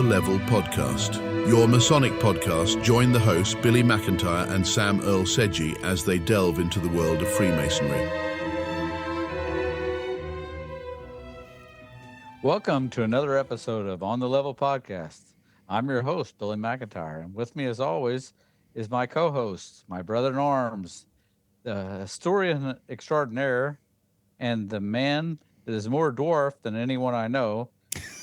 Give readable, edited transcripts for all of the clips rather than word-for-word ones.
Level podcast. Your Masonic podcast. Join the hosts Billy McIntyre and Sam Earl Sedgey as they delve into the world of Freemasonry. Welcome to another episode of On the Level podcast. I'm your host, Billy McIntyre, and with me as always is my co-host, my brother in arms, the historian extraordinaire, and the man that is more dwarf than anyone I know,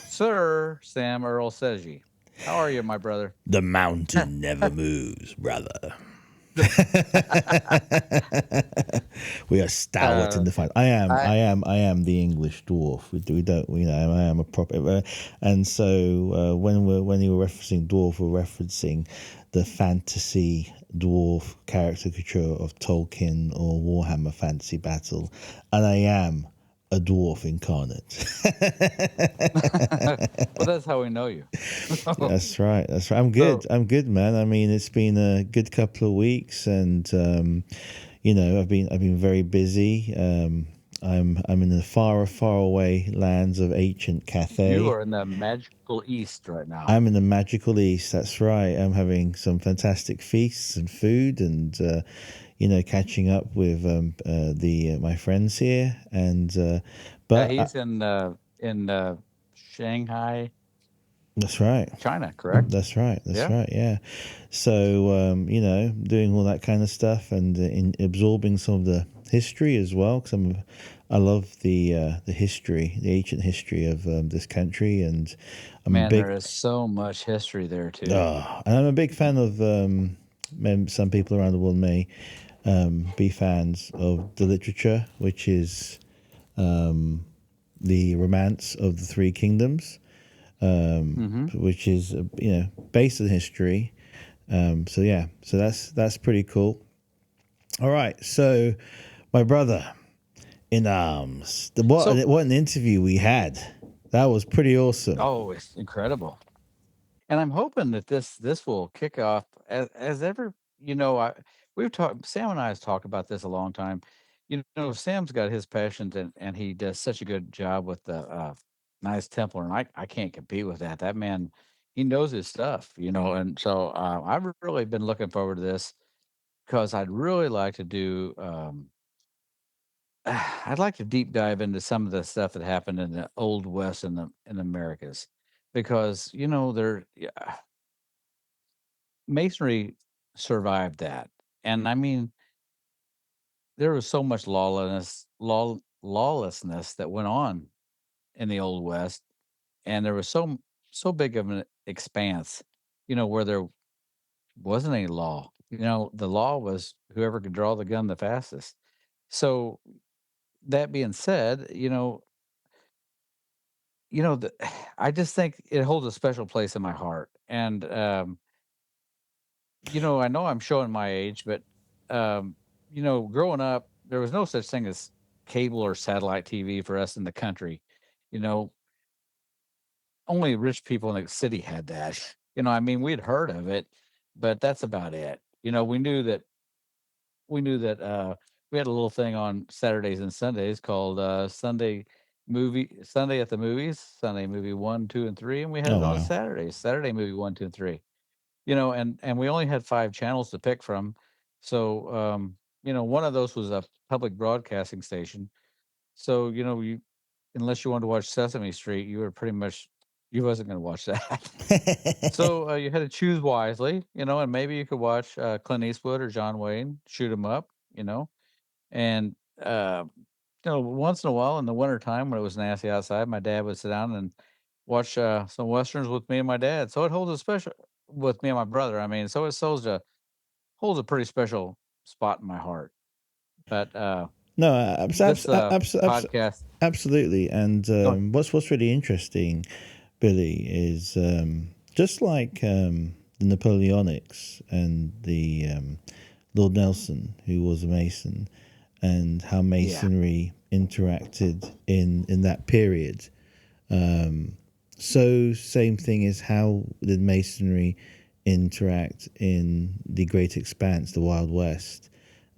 Sir Sam Earl Sedgey. How are you, my brother? The mountain never moves, brother. We are stalwart in the fight. I am the English dwarf. I am a proper. And so when you were referencing dwarf, we're referencing the fantasy dwarf caricature of Tolkien or Warhammer Fantasy Battle, and I am a dwarf incarnate. Well, that's how we know you. That's right. I'm good. I'm good, man. I mean, it's been a good couple of weeks, and I've been very busy. I'm in the far away lands of ancient Cathay. You are in the magical East right now. I'm in the magical East. That's right. I'm having some fantastic feasts and food, and catching up with my friends here, and he's in Shanghai. That's right. China, correct? That's right. Yeah. So doing all that kind of stuff, and in absorbing some of the history as well, because I love the history, the ancient history of this country, and there is so much history there too. And I'm a big fan of. Some people around the world may be fans of the literature, which is the Romance of the Three Kingdoms, which is based on history. So that's pretty cool. All right, so my brother in arms, what an interview we had. That was pretty awesome. Oh, it's incredible. And I'm hoping that this will kick off as ever. We've talked. Sam and I have talked about this a long time. Sam's got his passions, and he does such a good job with the Knights Templar, and I can't compete with that. That man, he knows his stuff, And so I've really been looking forward to this because I'd really like to do. I'd like to deep dive into some of the stuff that happened in the Old West in the Americas, because Masonry survived that, and I mean, there was so much lawlessness that went on in the Old West, and there was so big of an expanse, where there wasn't any law. The law was whoever could draw the gun the fastest. So that being said, I just think it holds a special place in my heart, and I know I'm showing my age, but growing up, there was no such thing as cable or satellite TV for us in the country. Only rich people in the city had that. We'd heard of it, but that's about it. We knew that we had a little thing on Saturdays and Sundays called Sunday at the Movies, Sunday Movie 1, 2, and 3, and we had it on Saturdays, Saturday Movie 1, 2, and 3. And we only had 5 channels to pick from. So one of those was a public broadcasting station. So, unless you wanted to watch Sesame Street, you wasn't going to watch that. So you had to choose wisely, and maybe you could watch Clint Eastwood or John Wayne, shoot 'em up, and once in a while in the wintertime when it was nasty outside, my dad would sit down and watch some westerns with me and my dad. So it holds a special with me and my brother. So it holds a pretty special spot in my heart. But podcast, absolutely. And what's really interesting, Billy, is just like the Napoleonics and the Lord Nelson, who was a Mason, and how Masonry interacted in that period. So same thing is how did Masonry interact in the Great Expanse, the Wild West,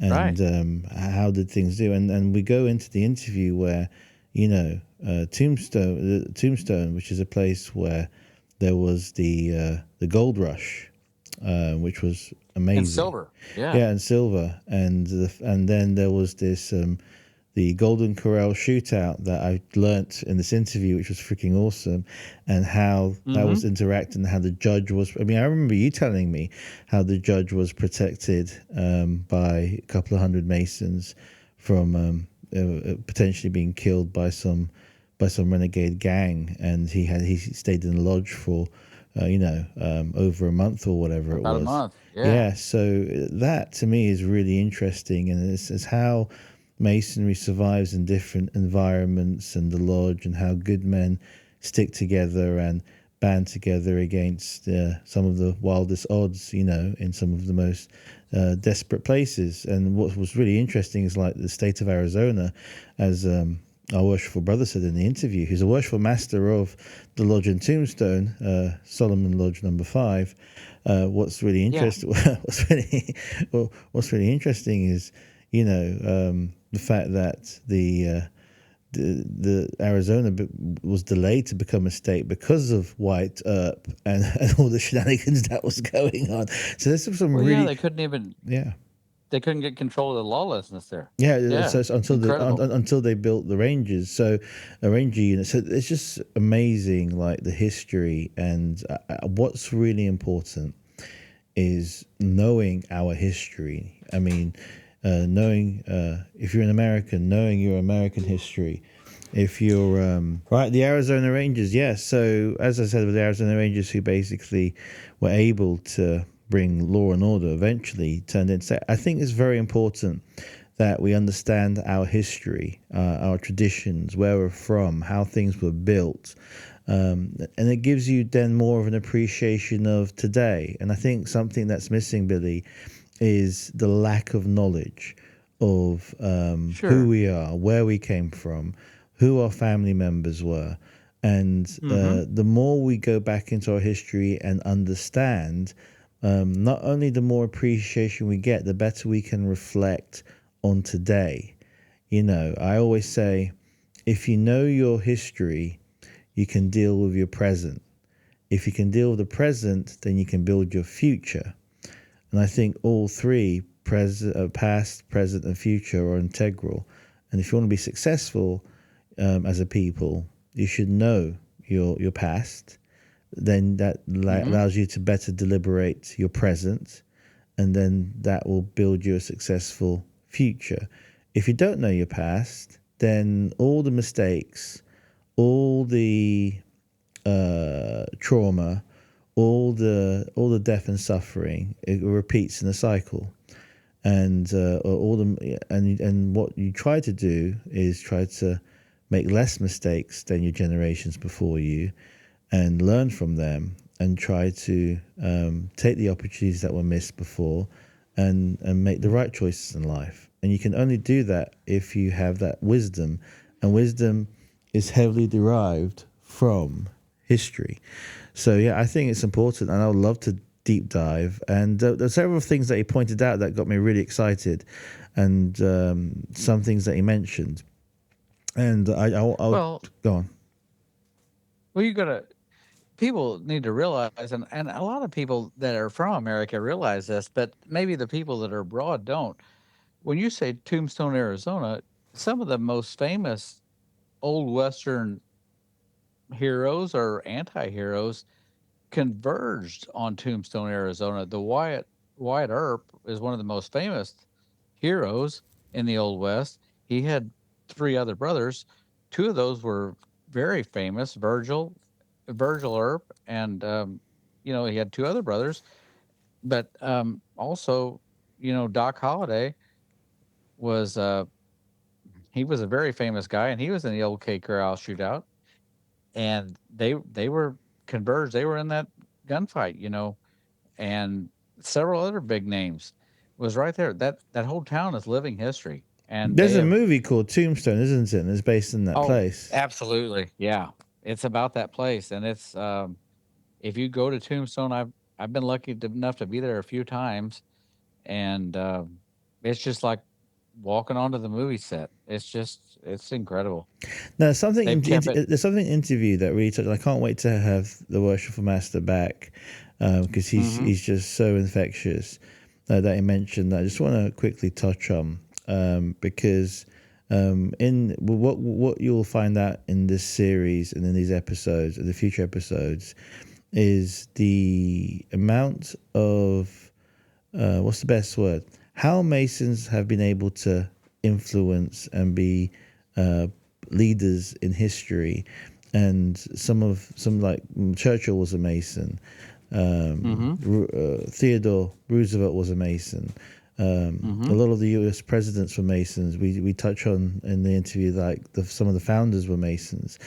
and how did things do? And we go into the interview where Tombstone, which is a place where there was the gold rush, which was And amazing. silver. Yeah. Yeah, and silver, and then there was this the Golden Corral shootout that I learnt in this interview, which was freaking awesome, and how that was interacting, how the judge was. I mean, I remember you telling me how the judge was protected by a couple of hundred Masons from potentially being killed by some renegade gang, and he stayed in the lodge for over a month or whatever About it a was. month. Yeah, so that to me is really interesting, and it's how Masonry survives in different environments and the lodge, and how good men stick together and band together against some of the wildest odds, in some of the most desperate places. And what was really interesting is like the state of Arizona, as our worshipful brother said in the interview, who's a worshipful master of the lodge in Tombstone, Solomon Lodge No.5. What's really interesting, what's really interesting is, the fact that the Arizona was delayed to become a state because of White Earp and all the shenanigans that was going on. So there's some really, they couldn't even. yeah. They couldn't get control of the lawlessness there. Yeah, so Incredible. until they built the Rangers, so a Ranger unit. So it's just amazing, like the history, and what's really important is knowing our history. I mean, knowing if you're an American, knowing your American history. If you're right, the Arizona Rangers, yes. So as I said, with the Arizona Rangers, who basically were able to bring law and order, eventually turned into. I think it's very important that we understand our history, our traditions, where we're from, how things were built. And it gives you then more of an appreciation of today. And I think something that's missing, Billy, is the lack of knowledge of who we are, where we came from, who our family members were. And the more we go back into our history and understand, not only the more appreciation we get, the better we can reflect on today. I always say, if you know your history, you can deal with your present. If you can deal with the present, then you can build your future. And I think all three, past, present, and future, are integral. And if you want to be successful as a people, you should know your past. Then that allows you to better deliberate your present, and then that will build you a successful future. If you don't know your past, then all the mistakes, all the trauma, all the death and suffering, it repeats in a cycle. And and what you try to do is try to make less mistakes than your generations before you, and learn from them, and try to take the opportunities that were missed before, and make the right choices in life. And you can only do that if you have that wisdom, and wisdom is heavily derived from history. So yeah, I think it's important, and I would love to deep dive. And there's several things that he pointed out that got me really excited, and some things that he mentioned. And I'll go on. Well, people need to realize, and a lot of people that are from America realize this, but maybe the people that are abroad don't. When you say Tombstone, Arizona, some of the most famous old Western heroes or anti-heroes converged on Tombstone, Arizona. The Wyatt Earp is one of the most famous heroes in the Old West. He had three other brothers. Two of those were very famous: Virgil Earp, and he had two other brothers. But also, Doc Holliday was he was a very famous guy, and he was in the old K Corral shootout. And they were converged. They were in that gunfight, and several other big names was right there. That whole town is living history, and There's a movie called Tombstone, isn't it? And it's based in that place. absolutely, yeah. It's about that place, and it's if you go to Tombstone, I've been lucky enough to be there a few times, and it's just like walking onto the movie set. It's incredible. Now, They've kept it. there's something interview that really touched. I can't wait to have the Worshipful Master back because Mm-hmm. he's just so infectious that he mentioned. That I just want to quickly touch on because in what you'll find out in this series and in these episodes and the future episodes is the amount of what's the best word? How Masons have been able to influence and be leaders in history, and some like Churchill was a Mason, Theodore Roosevelt was a Mason. A lot of the U.S. presidents were Masons. We touch on in the interview like some of the founders were Masons,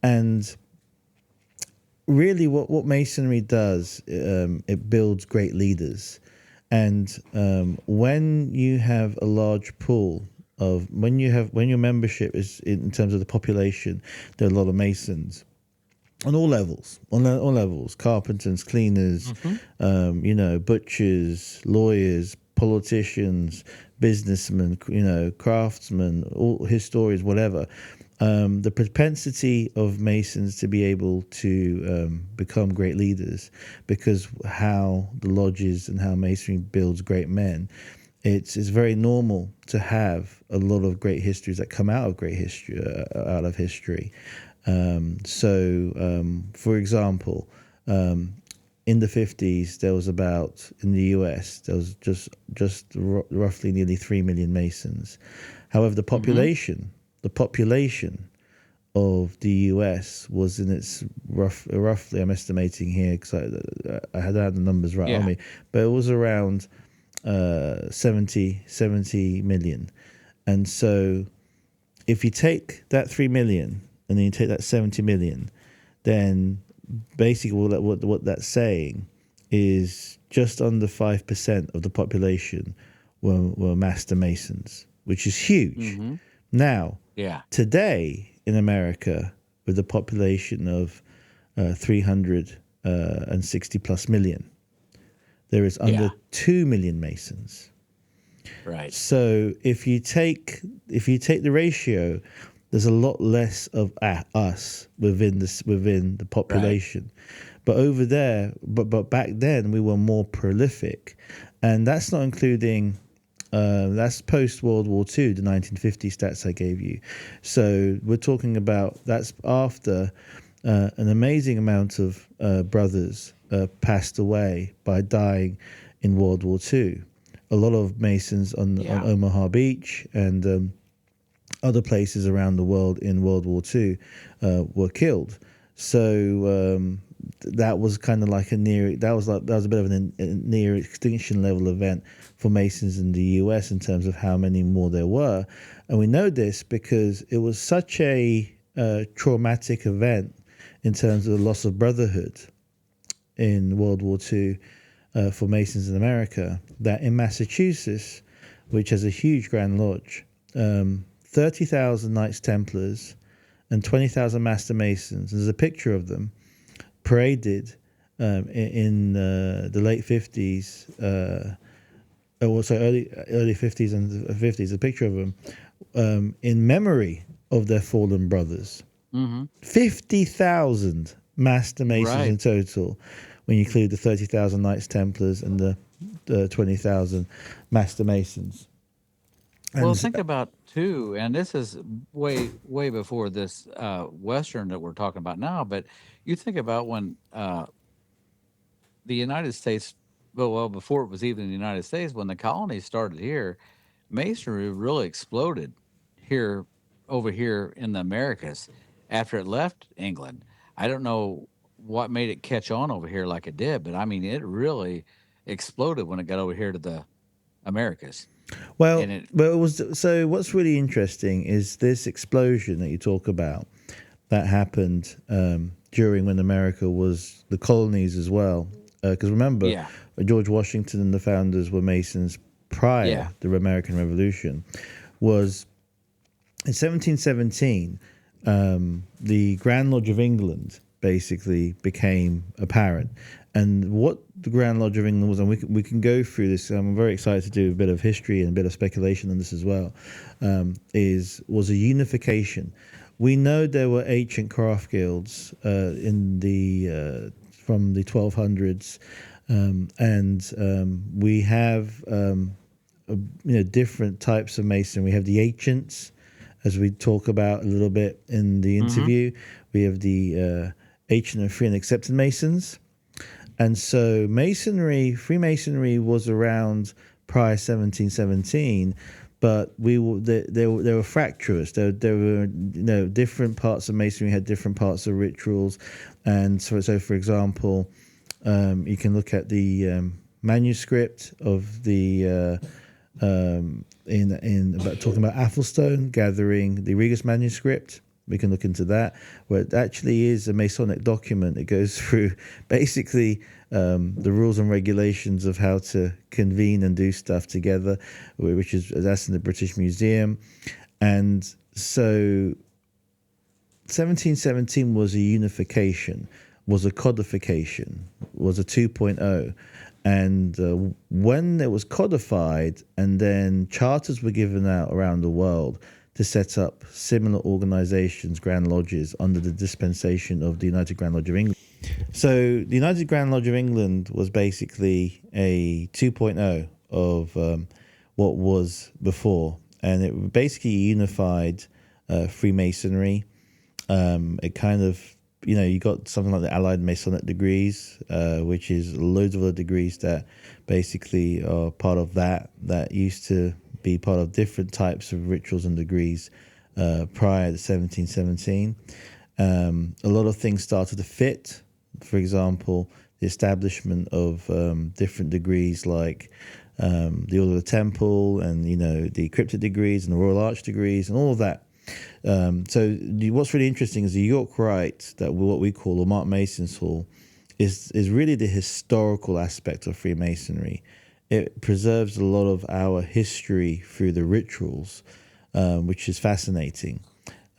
and really what Masonry does, it builds great leaders. And when you have a large pool of when your membership is in terms of the population, there are a lot of Masons on all levels, all levels, carpenters, cleaners, butchers, lawyers, politicians, businessmen, craftsmen, all historians, whatever. The propensity of Masons to be able to become great leaders, because how the lodges and how Masonry builds great men, it's very normal to have a lot of great histories that come out of great history, for example, in the 50s, there was in the US, there was just roughly nearly 3 million Masons. However, the population of the US was in its roughly, I'm estimating here because I had the numbers right on me, but it was around 70 million. And so if you take that 3 million and then you take that 70 million, then basically what that's saying is just under 5% of the population were Master Masons, which is huge. Now, today in America, with a population of 360 plus million, there is under 2 million Masons. Right. So if you take the ratio, there's a lot less of us within the population. Right. But over there, but back then we were more prolific, and that's not including. That's post World War II, the 1950 stats I gave you. So we're talking about that's after an amazing amount of brothers passed away by dying in World War II. A lot of Masons on Omaha Beach and other places around the world in World War II were killed. So that was kind of like that was a bit of a near extinction level event for Masons in the US in terms of how many more there were. And we know this because it was such a traumatic event in terms of the loss of brotherhood in World War II for Masons in America, that in Massachusetts, which has a huge Grand Lodge, 30,000 Knights Templars and 20,000 Master Masons, there's a picture of them, paraded in the late 50s, early 50s and 50s, a picture of them in memory of their fallen brothers. 50,000 Master Masons in total, when you include the 30,000 Knights Templars and the 20,000 Master Masons. And well, think about too, and this is way before this Western that we're talking about now. But you think about when the United States, well, before it was even the United States, when the colonies started here, Masonry really exploded over here in the Americas after it left England. I don't know what made it catch on over here like it did, but I mean, it really exploded when it got over here to the Americas. Well, but it was so. What's really interesting is this explosion that you talk about that happened during when America was the colonies as well. Because remember, George Washington and the founders were Masons prior to the American Revolution. Was in 1717, the Grand Lodge of England basically became apparent. And what the Grand Lodge of England was, and we can go through this. I'm very excited to do a bit of history and a bit of speculation on this as well. Was a unification. We know there were ancient craft guilds in the from the 1200s, and we have different types of masonry. We have the ancients, as we talk about a little bit in the interview. We have the ancient and free and accepted masons. And so Freemasonry was around prior 1717, but they were fractious. There were different parts of masonry had different parts of rituals, and so for example, you can look at the manuscript of the talking about Athelstone gathering the Regus manuscript. We can look into that, where it actually is a Masonic document. It goes through basically the rules and regulations of how to convene and do stuff together, that's in the British Museum. And so 1717 was a unification, was a codification, was a 2.0. And when it was codified, and then charters were given out around the world to set up similar organizations, Grand Lodges, under the dispensation of the United Grand Lodge of England. So the United Grand Lodge of England was basically a 2.0 of what was before. And it basically unified Freemasonry. It kind of, you got something like the Allied Masonic degrees, which is loads of other degrees that basically are part of that used to be part of different types of rituals and degrees prior to 1717. A lot of things started to fit. For example, the establishment of different degrees like the Order of the Temple and, the Cryptic degrees and the Royal Arch degrees and all of that. So what's really interesting is the York Rite, that what we call, or Mark Mason's Hall, is really the historical aspect of Freemasonry. It preserves a lot of our history through the rituals, which is fascinating.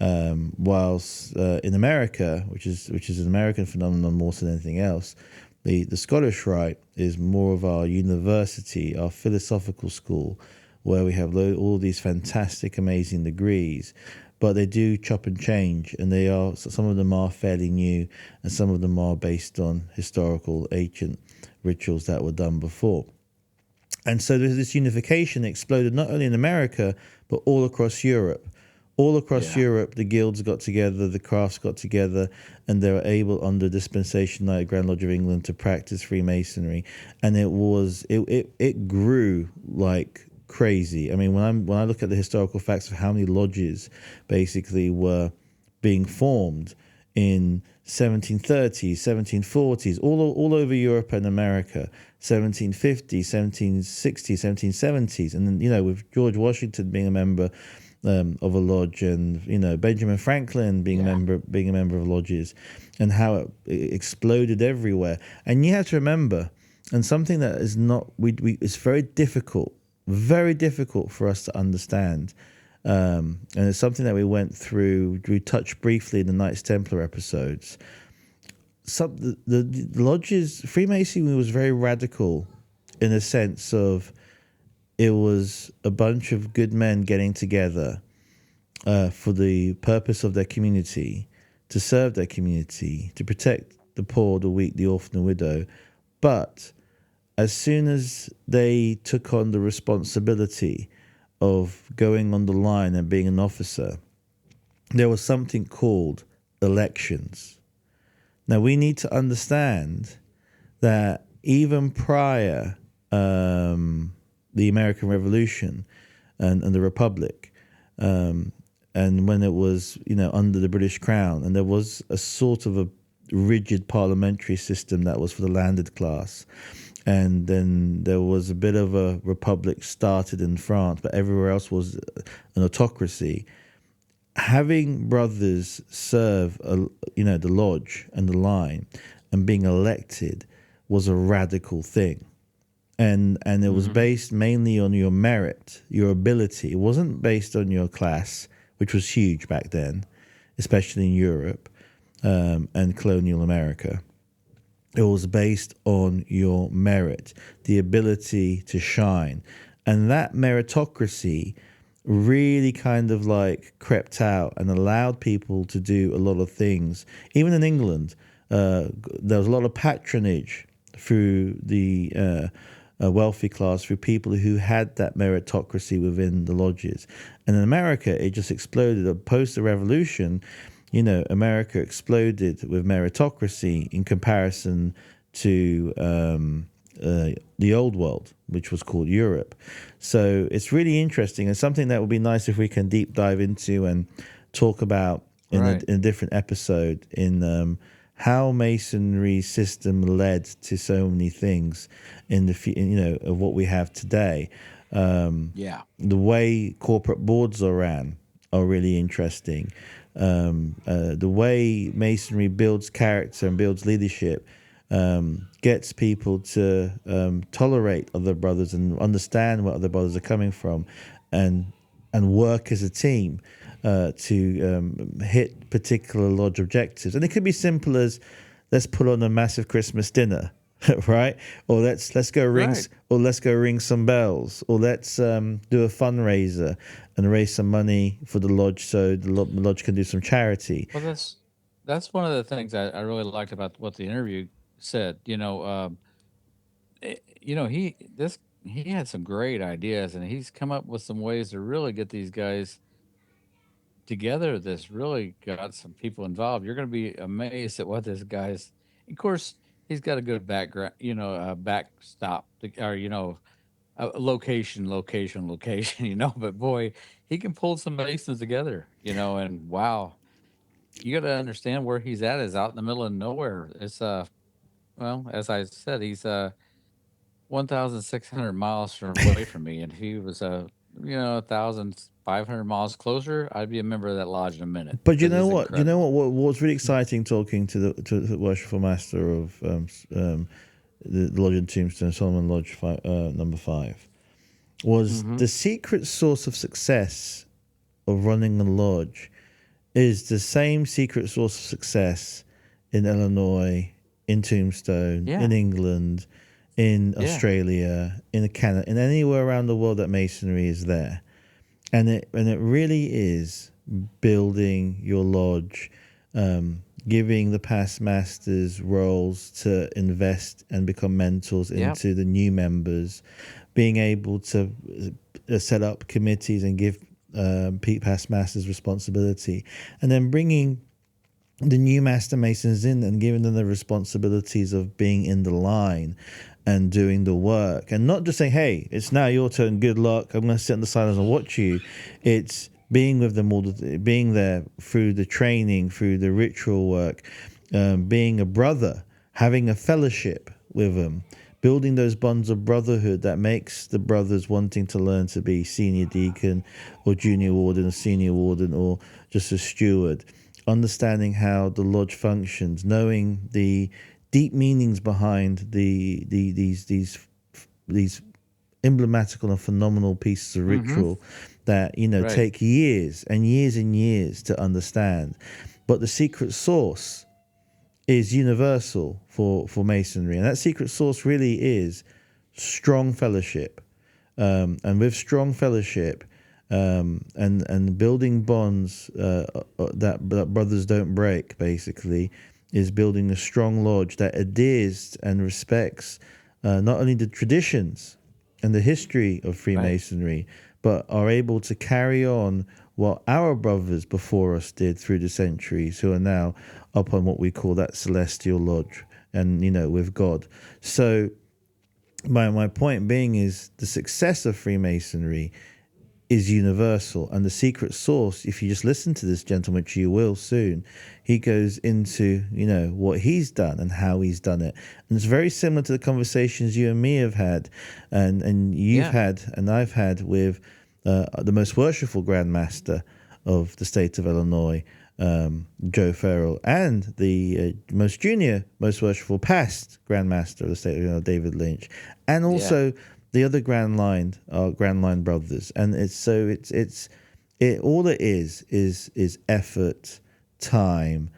Whilst in America, which is an American phenomenon more than anything else, the Scottish Rite is more of our university, our philosophical school, where we have all these fantastic, amazing degrees. But they do chop and change, and some of them are fairly new, and some of them are based on historical, ancient rituals that were done before. And so there's this unification that exploded not only in America, but all across Europe. All across Europe, the guilds got together, the crafts got together, and they were able, under dispensation like Grand Lodge of England, to practice Freemasonry. And it grew like crazy. I mean, when I look at the historical facts of how many lodges basically were being formed in 1730s, 1740s, all over Europe and America, 1750s, 1760s, 1770s, and then, with George Washington being a member of a lodge, and Benjamin Franklin being a member of lodges, and how it exploded everywhere. And you have to remember, and something that is not it's very difficult for us to understand. And it's something that we touched briefly in the Knights Templar episodes. The lodges, Freemasonry was very radical in a sense of it was a bunch of good men getting together for the purpose of their community, to serve their community, to protect the poor, the weak, the orphan, the widow. But as soon as they took on the responsibility of going on the line and being an officer, there was something called elections. Now, we need to understand that even prior the American Revolution and the Republic, and when it was, under the British Crown, and there was a sort of a rigid parliamentary system that was for the landed class. And then there was a bit of a republic started in France, but everywhere else was an autocracy. Having brothers serve, the lodge and the line, and being elected was a radical thing. And it was based mainly on your merit, your ability. It wasn't based on your class, which was huge back then, especially in Europe. and colonial America. It was based on your merit, the ability to shine. And that meritocracy really kind of like crept out and allowed people to do a lot of things. Even in England, there was a lot of patronage through the wealthy class, through people who had that meritocracy within the lodges. And in America, it just exploded. Post the revolution, America exploded with meritocracy in comparison to the old world, which was called Europe. So it's really interesting and something that would be nice if we can deep dive into and talk about in a different episode in how Masonry system led to so many things in the of what we have today. The way corporate boards are ran are really interesting. The way Masonry builds character and builds leadership gets people to tolerate other brothers and understand where other brothers are coming from, and work as a team to hit particular lodge objectives. And it could be simple as, let's put on a massive Christmas dinner, right? Or let's go ring some bells, or let's do a fundraiser and raise some money for the lodge so the lodge can do some charity. Well, that's one of the things I really liked about what the interview said. He had some great ideas, and he's come up with some ways to really get these guys together. This really got some people involved. You're going to be amazed at what this guy's. Of course, he's got a good background, backstop, or location. But boy, he can pull some masons together. And wow, you got to understand where he's at is out in the middle of nowhere. It's well, as I said, he's 1,600 miles away from me, and if he was 1,500 miles closer, I'd be a member of that lodge in a minute. But you know what? You know what was really exciting talking to the worshipful master of the lodge in Tombstone, Solomon Lodge number 5, was the secret source of success of running a lodge is the same secret source of success in Illinois, in Tombstone, in England, in Australia, in Canada, in anywhere around the world that Masonry is there. And it really is building your lodge, giving the past masters roles to invest and become mentors into the new members, being able to set up committees and give past masters responsibility, and then bringing the new master masons in and giving them the responsibilities of being in the line and doing the work, and not just saying, hey, it's now your turn, good luck, I'm going to sit in the silence and watch you. It's being with them being there through the training, through the ritual work, being a brother, having a fellowship with them, building those bonds of brotherhood that makes the brothers wanting to learn to be senior deacon or junior warden or senior warden or just a steward, understanding how the lodge functions, knowing the deep meanings behind these emblematical and phenomenal pieces of ritual that take years and years and years to understand. But the secret sauce is universal for Masonry, and that secret sauce really is strong fellowship. And with strong fellowship and building bonds that brothers don't break, basically, is building a strong lodge that adheres and respects not only the traditions and the history of Freemasonry, but are able to carry on what our brothers before us did through the centuries, who are now up on what we call that celestial lodge and, with God. So my point being is the success of Freemasonry is universal, and the secret source, if you just listen to this gentleman, which you will soon, he goes into what he's done and how he's done it, and it's very similar to the conversations you and me have had, and you've had and I've had with the most worshipful Grand Master of the state of Illinois, Joe Farrell, and the most junior, most worshipful past Grand Master of the state of David Lynch, and also the other Grand Line brothers. And all it is effort, time,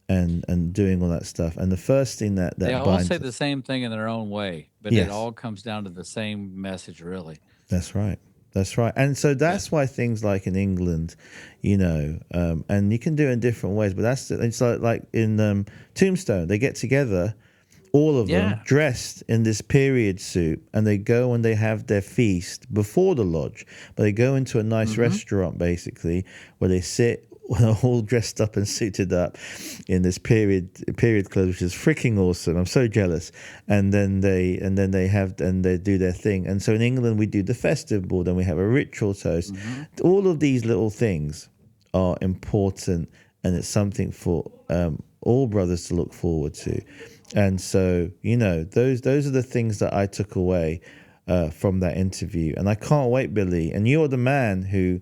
and doing all that stuff. And the first thing that They all say binds the us. same thing in their own way, but it Yes, all comes down to the same message, really. that's right. That's right. And so Yeah. that's why things like in England, and you can do it in different ways, but it's like in Tombstone, they get together, all of them Yeah. dressed in this period suit, and they go and they have their feast before the lodge, but they go into a nice restaurant basically where they sit all dressed up and suited up in this period clothes, which is freaking awesome. I'm so jealous. And then they do their thing. And so in England we do the festive ball, then we have a ritual toast. All of these little things are important, and it's something for all brothers to look forward to. And so those are the things that I took away from that interview, and I can't wait, Billy. And you're the man who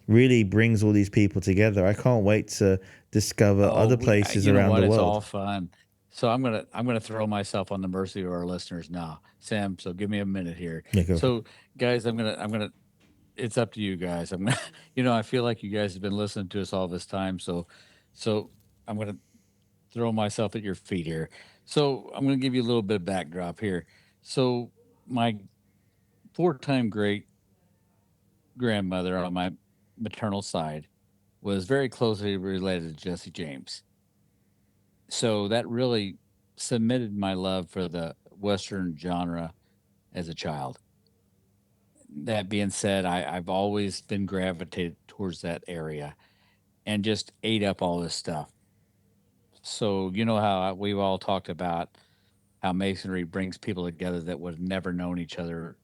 really brings all these people together. I can't wait to discover other places You know around what? the It's world. all fun. So I'm gonna throw myself on the mercy of our listeners now, Sam. So give me a minute here. Yeah, go for it. So, guys, I'm gonna. It's up to you guys. I'm gonna. I feel like you guys have been listening to us all this time. So I'm gonna throw myself at your feet here. So I'm gonna give you a little bit of backdrop here. So my four-time great grandmother on my maternal side was very closely related to Jesse James. So that really cemented my love for the Western genre as a child. That being said, I've always been gravitated towards that area and just ate up all this stuff. So, you know how we've all talked about how masonry brings people together that would have never known each other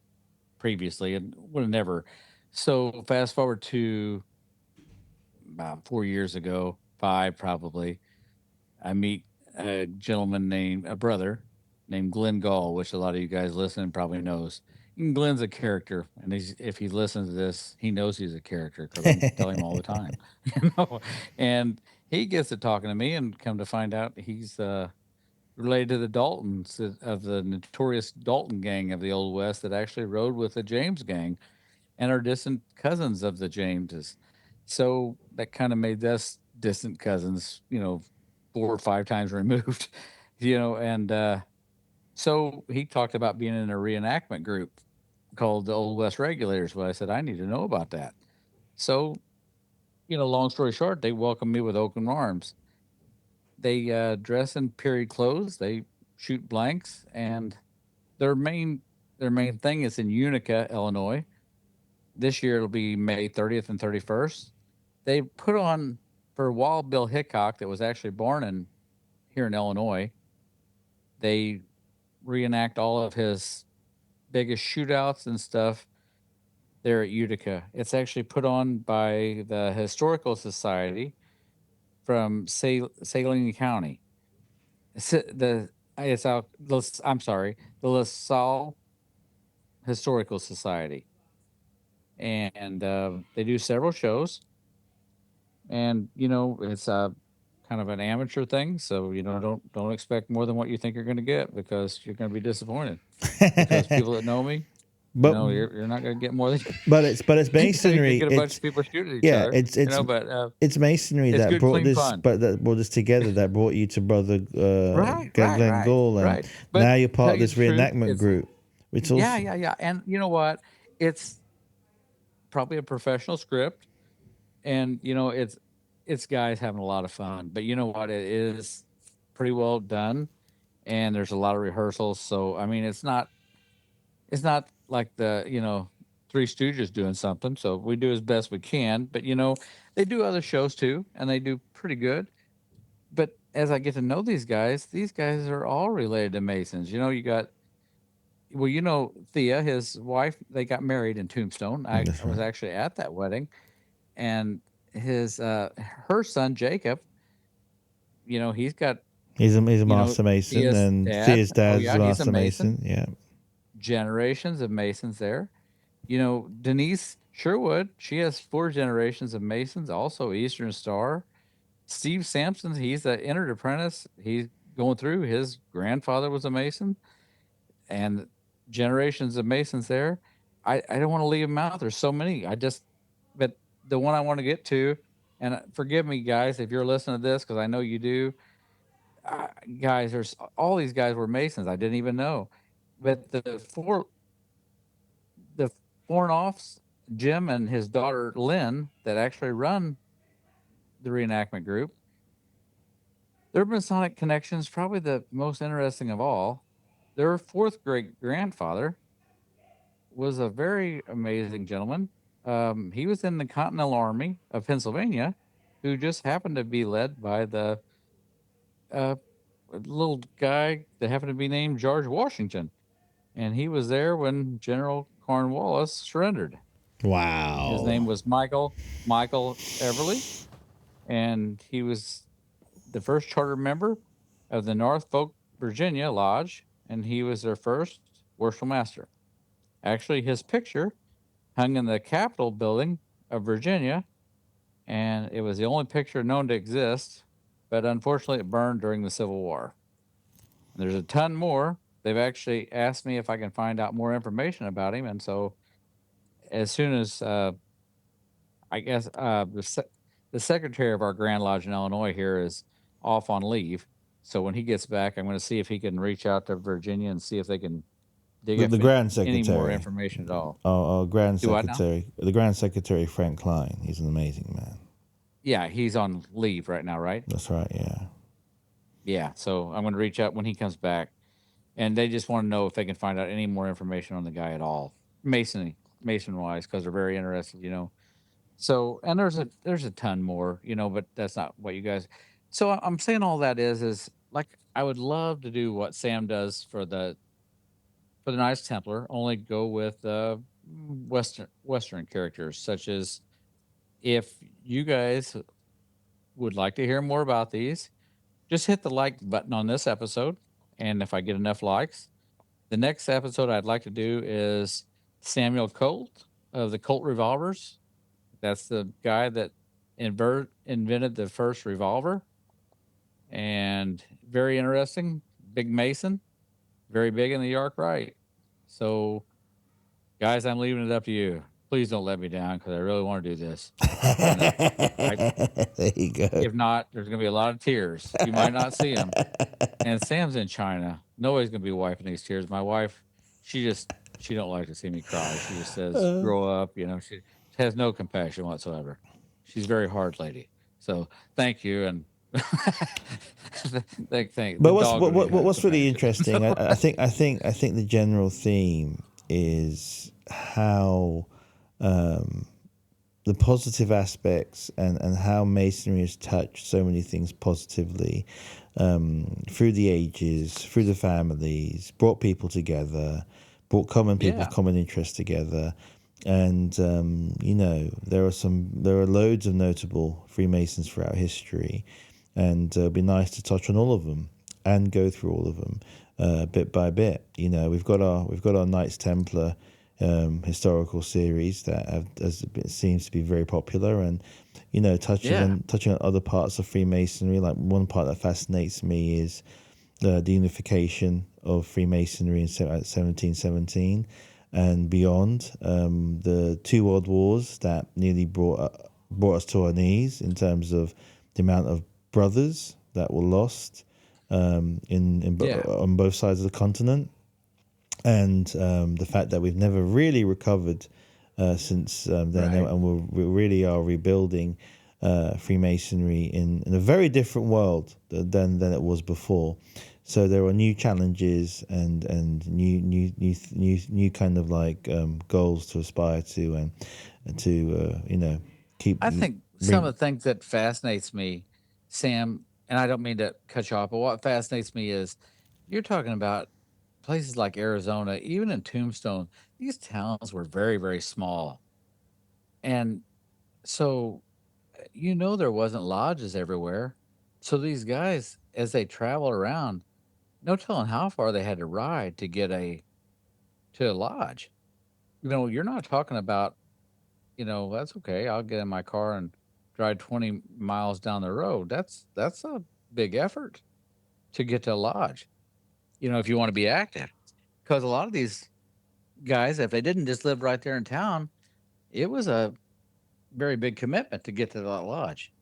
previously and would have never. So, fast forward to about 4 years ago, five probably, I meet a brother named Glenn Gall, which a lot of you guys listening probably knows. And Glenn's a character, and if he listens to this, he knows he's a character because I'm telling him all the time, you know. And he gets to talking to me, and come to find out he's related to the Daltons of the notorious Dalton gang of the Old West that actually rode with the James gang and are distant cousins of the Jameses. So that kind of made us distant cousins, 4 or 5 times removed, and so he talked about being in a reenactment group called the Old West Regulators. Well, I said, I need to know about that. So, long story short, they welcomed me with open arms. They dress in period clothes, they shoot blanks, and their main their main thing is in Unica, Illinois. This year it'll be May 30th and 31st. They put on for Wild Bill Hickok, that was actually born here in Illinois. They reenact all of his biggest shootouts and stuff there at Utica. It's actually put on by the Historical Society from Saline County. I'm sorry, the LaSalle Historical Society, and they do several shows. And it's a kind of an amateur thing, so don't expect more than what you think you're going to get, because you're going to be disappointed, because people that know me, but you're not going to get more than but it's you're going to masonry. get a bunch It's of people shooting at each yeah, other, it's but it's masonry it's that good brought clean this, fun. but that brought us together. That brought you to brother Right, right, Glenn right, Gall, and right. But now you're part tell of you this the truth, reenactment it's group. Which yeah, also yeah, yeah. And you know what, it's probably a professional script, and it's guys having a lot of fun, but you know what, it is pretty well done, and there's a lot of rehearsals. So I mean, it's not like the Three Stooges doing something. So we do as best we can, but they do other shows too, and they do pretty good. But as I get to know these guys are all related to Masons. You got, well, Thea, his wife, they got married in Tombstone. I that's was right. actually at that wedding, and his her son Jacob, he's got, He's a master mason, Thea's and dad. Thea's Oh dad's a yeah, he's a master Mason. mason. Yeah. Generations of Masons there. Denise Sherwood, she has 4 generations of Masons, also Eastern Star. Steve Sampson, he's an entered apprentice. He's going through. His grandfather was a Mason, and generations of Masons there. I don't want to leave them out. There's so many. But the one I want to get to, and forgive me, guys, if you're listening to this, because I know you do. guys, there's all these guys were Masons. I didn't even know, but the Fornoffs, Jim and his daughter Lynn, that actually run the reenactment group, their Masonic connections probably the most interesting of all. Their fourth great grandfather was a very amazing gentleman. He was in the Continental Army of Pennsylvania, who just happened to be led by the uh, little guy that happened to be named George Washington, and he was there when General Cornwallis surrendered. His name Wow. was Michael Everly, and he was the first charter member of the Norfolk, Virginia Lodge, and he was their first worshipful master. Actually, his picture hung in the Capitol building of Virginia, and it was the only picture known to exist, but unfortunately it burned during the Civil War. And there's a ton more. They've actually asked me if I can find out more information about him, and so as soon as I guess the secretary of our Grand Lodge in Illinois here is off on leave, so when he gets back, I'm going to see if he can reach out to Virginia and see if they can dig The up Grand any more Secretary, information at all. our Grand Do what now? Secretary, the Grand Secretary Frank Klein. He's an amazing man. Yeah, he's on leave right now, right? That's right. Yeah. Yeah, so I'm going to reach out when he comes back, and they just want to know if they can find out any more information on the guy at all, Mason wise, because they're very interested. So, and there's a ton more, but that's not what you guys. So I'm saying all that is like I would love to do what Sam does for the Knights Templar, only go with Western characters, such as if you guys would like to hear more about these, just hit the like button on this episode, and if I get enough likes, the next episode I'd like to do is Samuel Colt of the Colt Revolvers. That's the guy that invented the first revolver, and very interesting. Big Mason, very big in the York Rite. So, guys, I'm leaving it up to you. Please don't let me down because I really want to do this. There you go. If not, there's going to be a lot of tears. You might not see them. And Sam's in China. Nobody's going to be wiping these tears. My wife, she don't like to see me cry. She just says, "Grow up." She has no compassion whatsoever. She's a very hard lady. So thank you, and thank. But The dog would be what's really interesting, compassionate. I think the general theme is how the positive aspects and how Masonry has touched so many things positively through the ages, through the families, brought people together, brought common people Yeah. with common interests together. And there are loads of notable Freemasons throughout history, and it'd be nice to touch on all of them and go through all of them bit by bit. We've got our Knights Templar historical series that seems to be very popular, and touching on other parts of Freemasonry. Like, one part that fascinates me is the unification of Freemasonry in 1717 and beyond. The two world wars that nearly brought us to our knees in terms of the amount of brothers that were lost on both sides of the continent, and the fact that we've never really recovered since then, Right. and we really are rebuilding Freemasonry in a very different world than it was before. So there are new challenges and new kind of like goals to aspire to, and to keep. I think some of the things that fascinates me, Sam, and I don't mean to cut you off, but what fascinates me is you're talking about places like Arizona, even in Tombstone, these towns were very, very small. And so, there wasn't lodges everywhere. So these guys, as they travel around, no telling how far they had to ride to get to a lodge. You're not talking about, that's okay. I'll get in my car and drive 20 miles down the road. That's a big effort to get to a lodge. If you want to be active, because a lot of these guys, if they didn't just live right there in town, it was a very big commitment to get to that lodge.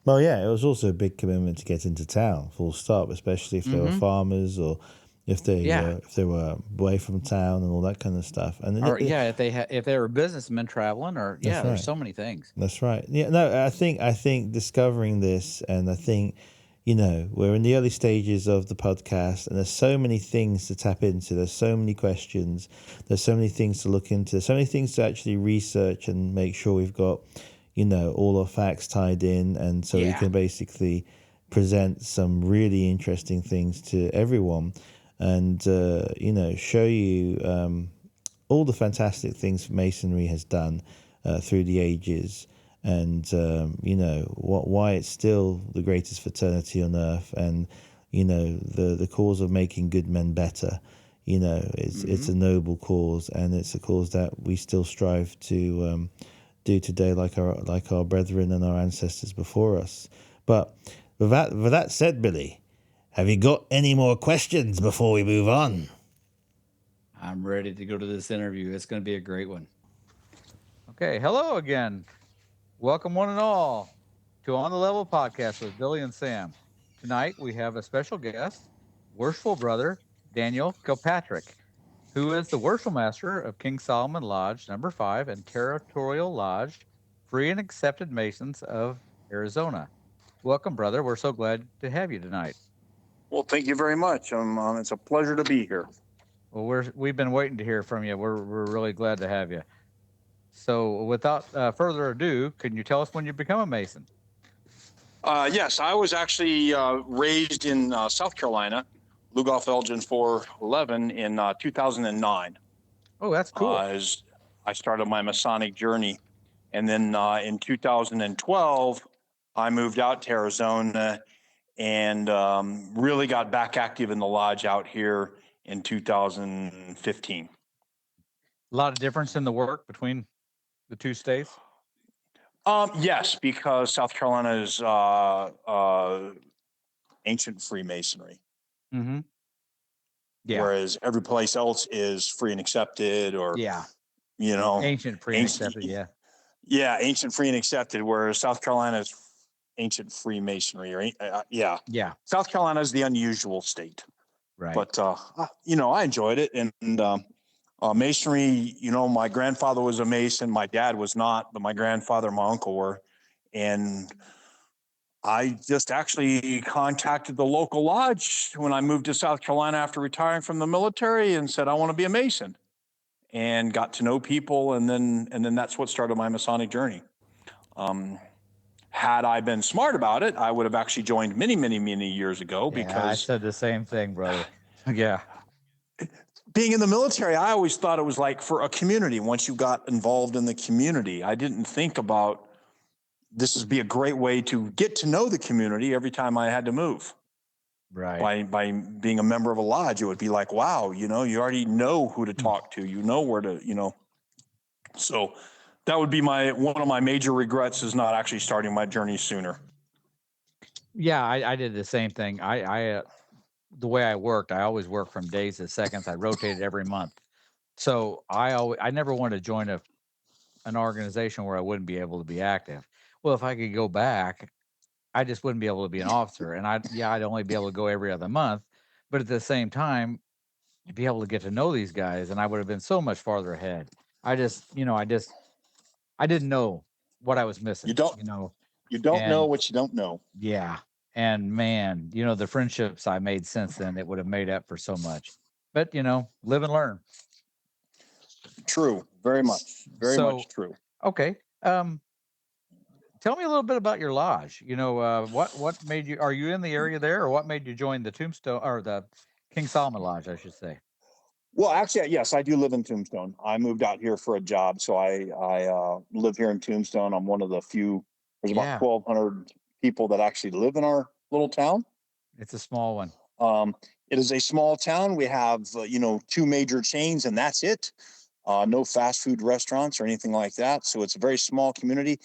Well, yeah, it was also a big commitment to get into town, full stop, especially if they were farmers or if they were away from town and all that kind of stuff. And if they were businessmen traveling, or that's there's right. so many things. That's right. Yeah, no, I think discovering this, and I think, we're in the early stages of the podcast, and there's so many things to tap into. There's so many questions. There's so many things to look into. There's so many things to actually research and make sure we've got, all our facts tied in, and so we can basically present some really interesting things to everyone, and show you all the fantastic things Masonry has done through the ages, and why it's still the greatest fraternity on earth, and the cause of making good men better. It's a noble cause, and it's a cause that we still strive to do today, like our brethren and our ancestors before us. But with that said, Billy, have you got any more questions before we move on? I'm ready to go to this interview. It's going to be a great one. Okay, hello again. Welcome one and all to On the Level podcast with Billy and Sam. Tonight we have a special guest, Worshipful brother Daniel Kilpatrick, who is the worshipful master of King Solomon Lodge No.5 and Territorial Lodge, Free and Accepted Masons of Arizona. Welcome, brother. We're so glad to have you tonight. Well, thank you very much. It's a pleasure to be here. Well, we've been waiting to hear from you. We're really glad to have you. So, without further ado, can you tell us when you become a Mason? Yes, I was actually raised in South Carolina, Lugoff Elgin 411 in 2009. Oh, that's cool. As I started my Masonic journey. And then in 2012, I moved out to Arizona and really got back active in the lodge out here in 2015. A lot of difference in the work between the two states? Yes, because South Carolina is ancient Freemasonry. Mm-hmm. Yeah. Whereas every place else is free and accepted, or ancient free and accepted. Yeah, ancient free and accepted. Whereas South Carolina is ancient Freemasonry. Right? Yeah. South Carolina is the unusual state. Right. But I enjoyed it, and Masonry. My grandfather was a Mason. My dad was not, but my grandfather and my uncle were, and I just actually contacted the local lodge when I moved to South Carolina after retiring from the military and said, I want to be a Mason, and got to know people. And then that's what started my Masonic journey. Had I been smart about it, I would have actually joined many, many, many years ago, because I said the same thing, brother. Yeah. Being in the military, I always thought it was like for a community. Once you got involved in the community, I didn't think about this would be a great way to get to know the community every time I had to move. Right. By being a member of a lodge, it would be like, wow, you already know who to talk to, where to, So that would be one of my major regrets, is not actually starting my journey sooner. Yeah, I did the same thing. I the way I worked, I always worked from days to seconds. I rotated every month. So I never wanted to join an organization where I wouldn't be able to be active. Well, if I could go back, I just wouldn't be able to be an officer, and I'd only be able to go every other month. But at the same time, I'd be able to get to know these guys, and I would have been so much farther ahead. I didn't know what I was missing. You don't know what you don't know. Yeah. And man, the friendships I made since then, it would have made up for so much. But live and learn. True. Very much. Very much true. Okay. Tell me a little bit about your lodge. What made you, are you in the area there, or what made you join the Tombstone, or the King Solomon Lodge, I should say? Well, actually, yes, I do live in Tombstone. I moved out here for a job, so I live here in Tombstone. I'm one of the few. There's about 1,200 people that actually live in our little town. It's a small one. It is a small town. We have 2 major chains, and that's it. No fast food restaurants or anything like that. So it's a very small community.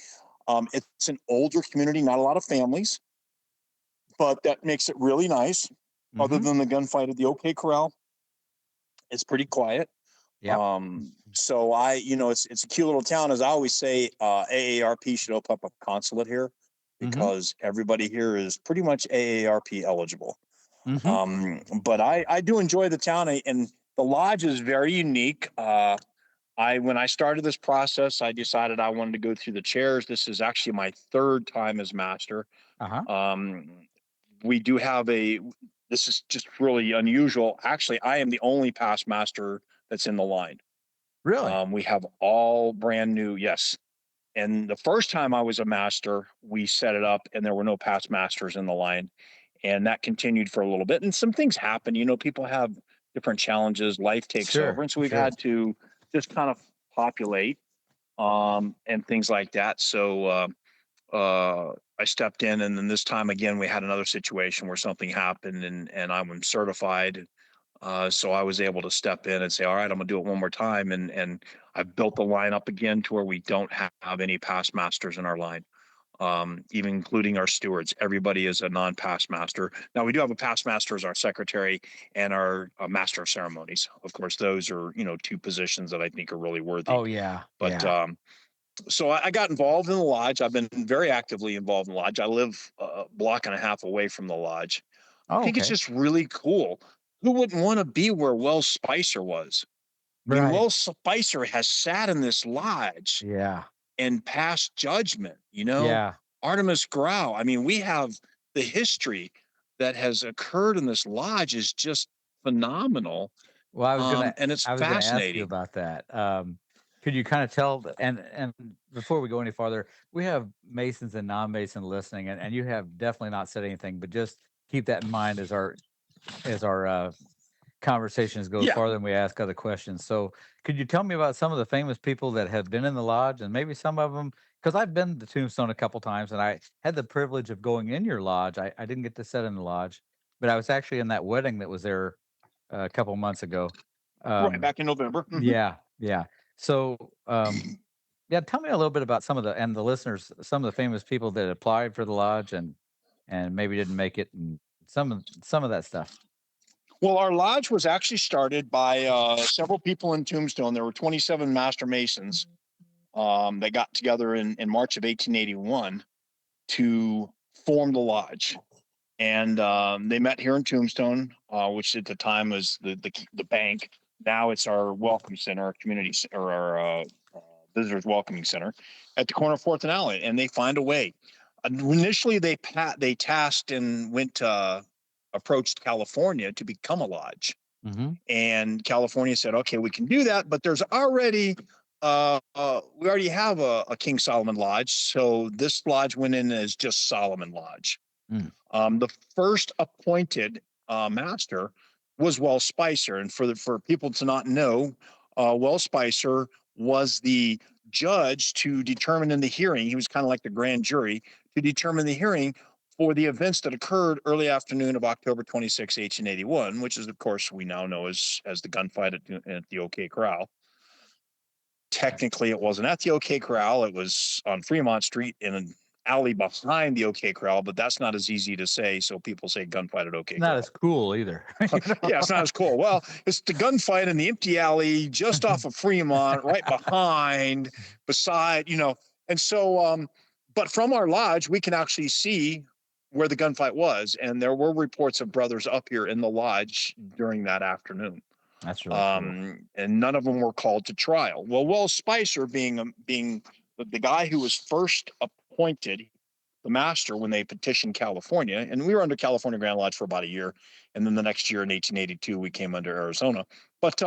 It's an older community, not a lot of families, but that makes it really nice. Mm-hmm. Other than the gunfight at the OK Corral, it's pretty quiet. Yeah. So it's a cute little town. As I always say, AARP should open up a consulate here. because everybody here is pretty much AARP eligible. Mm-hmm. But I do enjoy the town, and the lodge is very unique. When I started this process, I decided I wanted to go through the chairs. This is actually my third time as master. We do have this is just really unusual. Actually, I am the only past master that's in the line. Really? We have all brand new, yes. And the first time I was a master, we set it up and there were no past masters in the line. And that continued for a little bit. And some things happen, people have different challenges, life takes over. And so we've had to just kind of populate and things like that. So I stepped in, and then this time again, we had another situation where something happened, and I'm certified. So I was able to step in and say, all right, I'm gonna do it one more time. And I've built the line up again to where we don't have any past masters in our line. Even including our stewards, everybody is a non-past master. Now we do have a past master as our secretary and our master of ceremonies. Of course, those are, two positions that I think are really worthy. Oh yeah. But so I got involved in the lodge. I've been very actively involved in the lodge. I live a block and a half away from the lodge. I think it's just really cool. Who wouldn't want to be where Wells Spicer was? I mean, Wells Spicer has sat in this lodge and passed judgment, Artemis Grau. I mean, we have the history that has occurred in this lodge is just phenomenal. Well, I was gonna fascinating. ask you about that. Could you kind of tell, and before we go any farther, we have Masons and non-Mason listening, and you have definitely not said anything, but just keep that in mind as our conversations go farther and we ask other questions. So could you tell me about some of the famous people that have been in the lodge, and maybe some of them, because I've been to Tombstone a couple times and I had the privilege of going in your lodge. I didn't get to sit in the lodge, but I was actually in that wedding that was there a couple months ago. Right, back in November. Yeah. So, yeah, tell me a little bit about some of the listeners, some of the famous people that applied for the lodge and maybe didn't make it, and some of that stuff. Well, our lodge was actually started by several people in Tombstone. There were 27 Master Masons. They got together in March of 1881 to form the lodge. And they met here in Tombstone, which at the time was the bank. Now it's our welcome center, our community, or our visitors welcoming center at the corner of 4th and Alley. And they find a way. Initially, they tasked and approached California to become a lodge. And California said, okay, we can do that, but there's already we already have a King Solomon Lodge. So this lodge went in as just Solomon Lodge. The first appointed master was Wells Spicer. And for people to not know, Wells Spicer was the judge to determine in the hearing. He was kind of like the grand jury to determine the hearing for the events that occurred early afternoon of October 26, 1881, which is, of course, we now know as the gunfight at the OK Corral. Technically, it wasn't at the OK Corral. It was on Fremont Street in an alley behind the OK Corral, but that's not as easy to say. So people say gunfight at OK Corral. Not as cool either. Yeah, it's not as cool. Well, it's the gunfight in the empty alley just off of Fremont, right beside, And so, but from our lodge, we can actually see where the gunfight was. And there were reports of brothers up here in the lodge during that afternoon. That's really cool. And none of them were called to trial. Well, Wells Spicer being the guy who was first appointed the master when they petitioned California, and we were under California Grand Lodge for about a year, and then the next year in 1882 we came under Arizona. But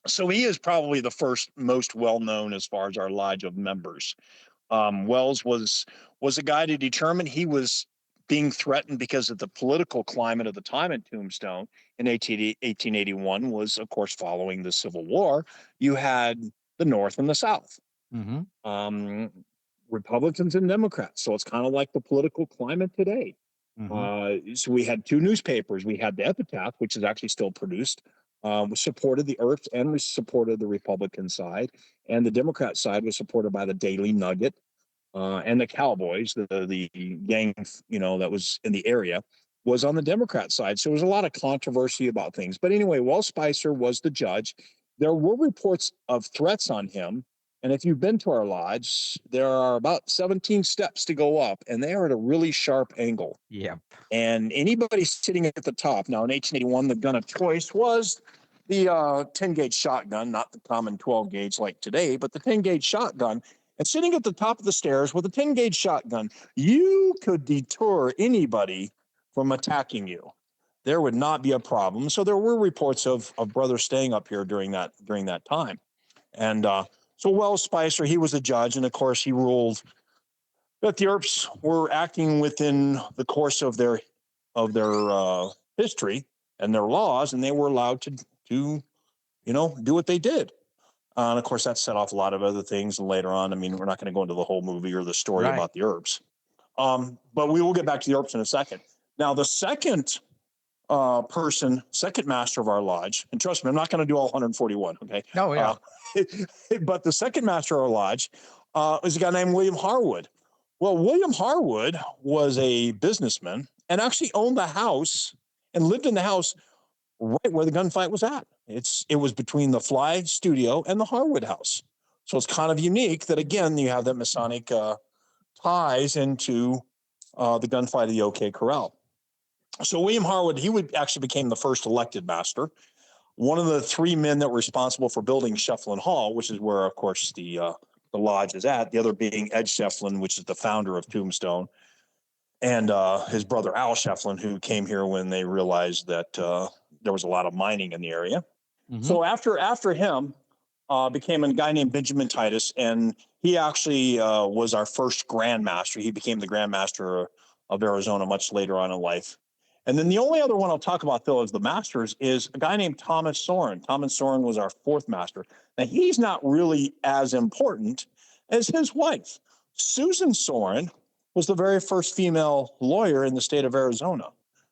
so he is probably the first most well-known as far as our lodge of members. Wells was a guy to determine. He was being threatened because of the political climate of the time in Tombstone in 1881 was, of course, following the Civil War. You had the North and the South. Republicans and Democrats. So it's kind of like the political climate today. So we had two newspapers. We had the Epitaph, which is actually still produced, supported the Earth and we supported the Republican side. And the Democrat side was supported by the Daily Nugget and the Cowboys, the gang, that was in the area, was on the Democrat side. So there was a lot of controversy about things. But anyway, Wells Spicer was the judge. There were reports of threats on him. And if you've been to our lodge, there are about 17 steps to go up, and they are at a really sharp angle. Yep. And anybody sitting at the top, now in 1881, the gun of choice was the 10 gauge shotgun, not the common 12 gauge like today, but the 10 gauge shotgun. And sitting at the top of the stairs with a 10 gauge shotgun, you could deter anybody from attacking you. There would not be a problem. So there were reports of brothers staying up here during that time. And so Wells Spicer, he was the judge, and of course he ruled that the Earps were acting within the course of their history and their laws, and they were allowed to do what they did. And of course, that set off a lot of other things. And later on, I mean, we're not going to go into the whole movie or the story about the Earps. But we will get back to the Earps in a second. Now, the second second master of our lodge, and trust me, I'm not going to do all 141. Okay. No, yeah. But the second master of our lodge is a guy named William Harwood. Well, William Harwood was a businessman and actually owned the house and lived in the house right where the gunfight was at. It was between the Fly Studio and the Harwood house. So it's kind of unique that, again, you have that Masonic ties into the gunfight of the OK Corral. So William Harwood, he actually became the first elected master. One of the three men that were responsible for building Shefflin Hall, which is where, of course, the lodge is at. The other being Ed Shefflin, which is the founder of Tombstone, and his brother Al Shefflin, who came here when they realized that there was a lot of mining in the area. Mm-hmm. So after him became a guy named Benjamin Titus, and he actually was our first Grand Master. He became the Grand Master of Arizona much later on in life. And then the only other one I'll talk about, though, as the masters is a guy named Thomas Soren. Thomas Soren was our fourth master. Now, he's not really as important as his wife. Susan Soren was the very first female lawyer in the state of Arizona.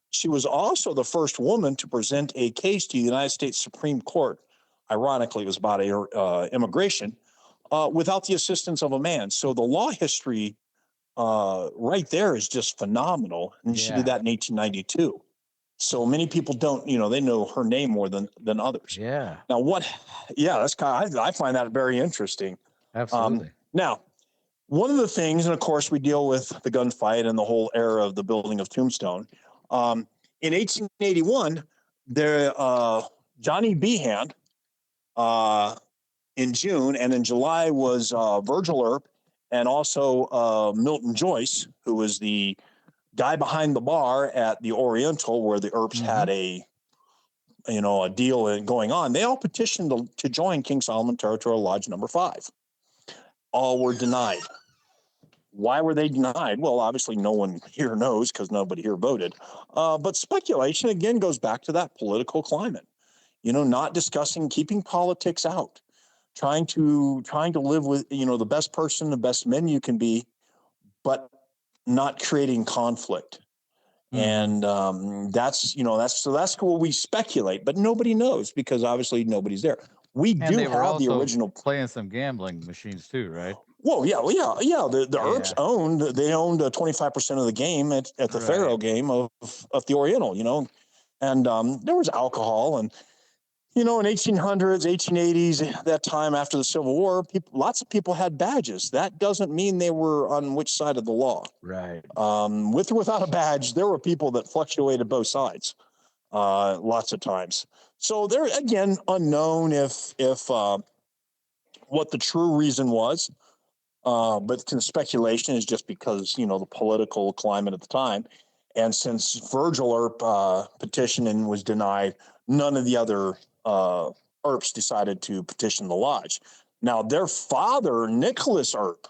She was also the first woman to present a case to the United States Supreme Court. Ironically, it was about immigration without the assistance of a man. So the law history right there is just phenomenal. And she did that in 1892. So many people don't, they know her name more than others. Yeah. Now that's I find that very interesting. Absolutely. Now, one of the things, and of course we deal with the gunfight and the whole era of the building of Tombstone. In 1881, Johnny Behan in June, and in July was Virgil Earp, and also Milton Joyce, who was the guy behind the bar at the Oriental, where the Earps had a deal going on. They all petitioned to join King Solomon Territorial Lodge No. 5. All were denied. Why were they denied? Well, obviously no one here knows because nobody here voted. But speculation, again, goes back to that political climate. Not discussing, keeping politics out, trying to live with, the best person, the best men you can be, but not creating conflict. And that's what we speculate, but nobody knows because obviously nobody's there. We do have the original playing some gambling machines too, right? Well, yeah. The Earps owned 25% of the game at the Faro game of the Oriental, and there was alcohol and, in 1800s, 1880s, that time after the Civil War, lots of people had badges. That doesn't mean they were on which side of the law. Right. With or without a badge, there were people that fluctuated both sides lots of times. So they're, again, unknown if what the true reason was. But speculation is just because, the political climate at the time. And since Virgil Earp petitioned and was denied, none of the other Earps decided to petition the lodge. Now, their father, Nicholas Earp,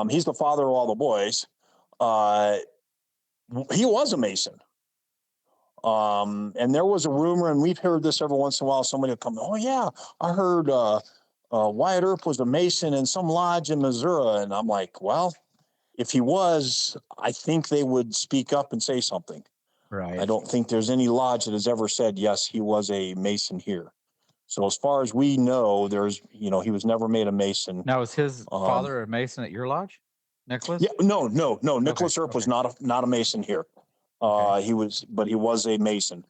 he's the father of all the boys. He was a Mason. And there was a rumor, and we've heard this every once in a while. Somebody will come, oh, yeah, I heard Wyatt Earp was a Mason in some lodge in Missouri. And I'm like, well, if he was, I think they would speak up and say something. Right. I don't think there's any lodge that has ever said, yes, he was a Mason here. So as far as we know, he was never made a Mason. Now, was his father a Mason at your lodge, Nicholas? Yeah, no. Nicholas Earp was not a Mason here. He was a Mason.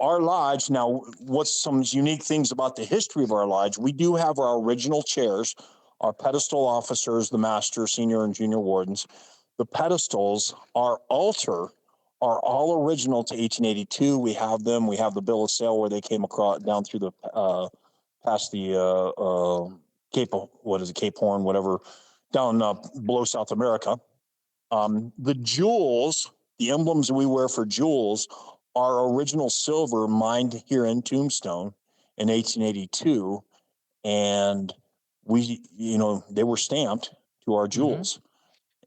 our lodge, now, what's some unique things about the history of our lodge? We do have our original chairs, our pedestal officers, the master, senior, and junior wardens. The pedestals, our altar, are all original to 1882. We have them. We have the bill of sale where they came across down through the past the Cape, what is it, Cape Horn, whatever, down below South America. The jewels, the emblems we wear for jewels, are original silver mined here in Tombstone in 1882, and they were stamped to our jewels,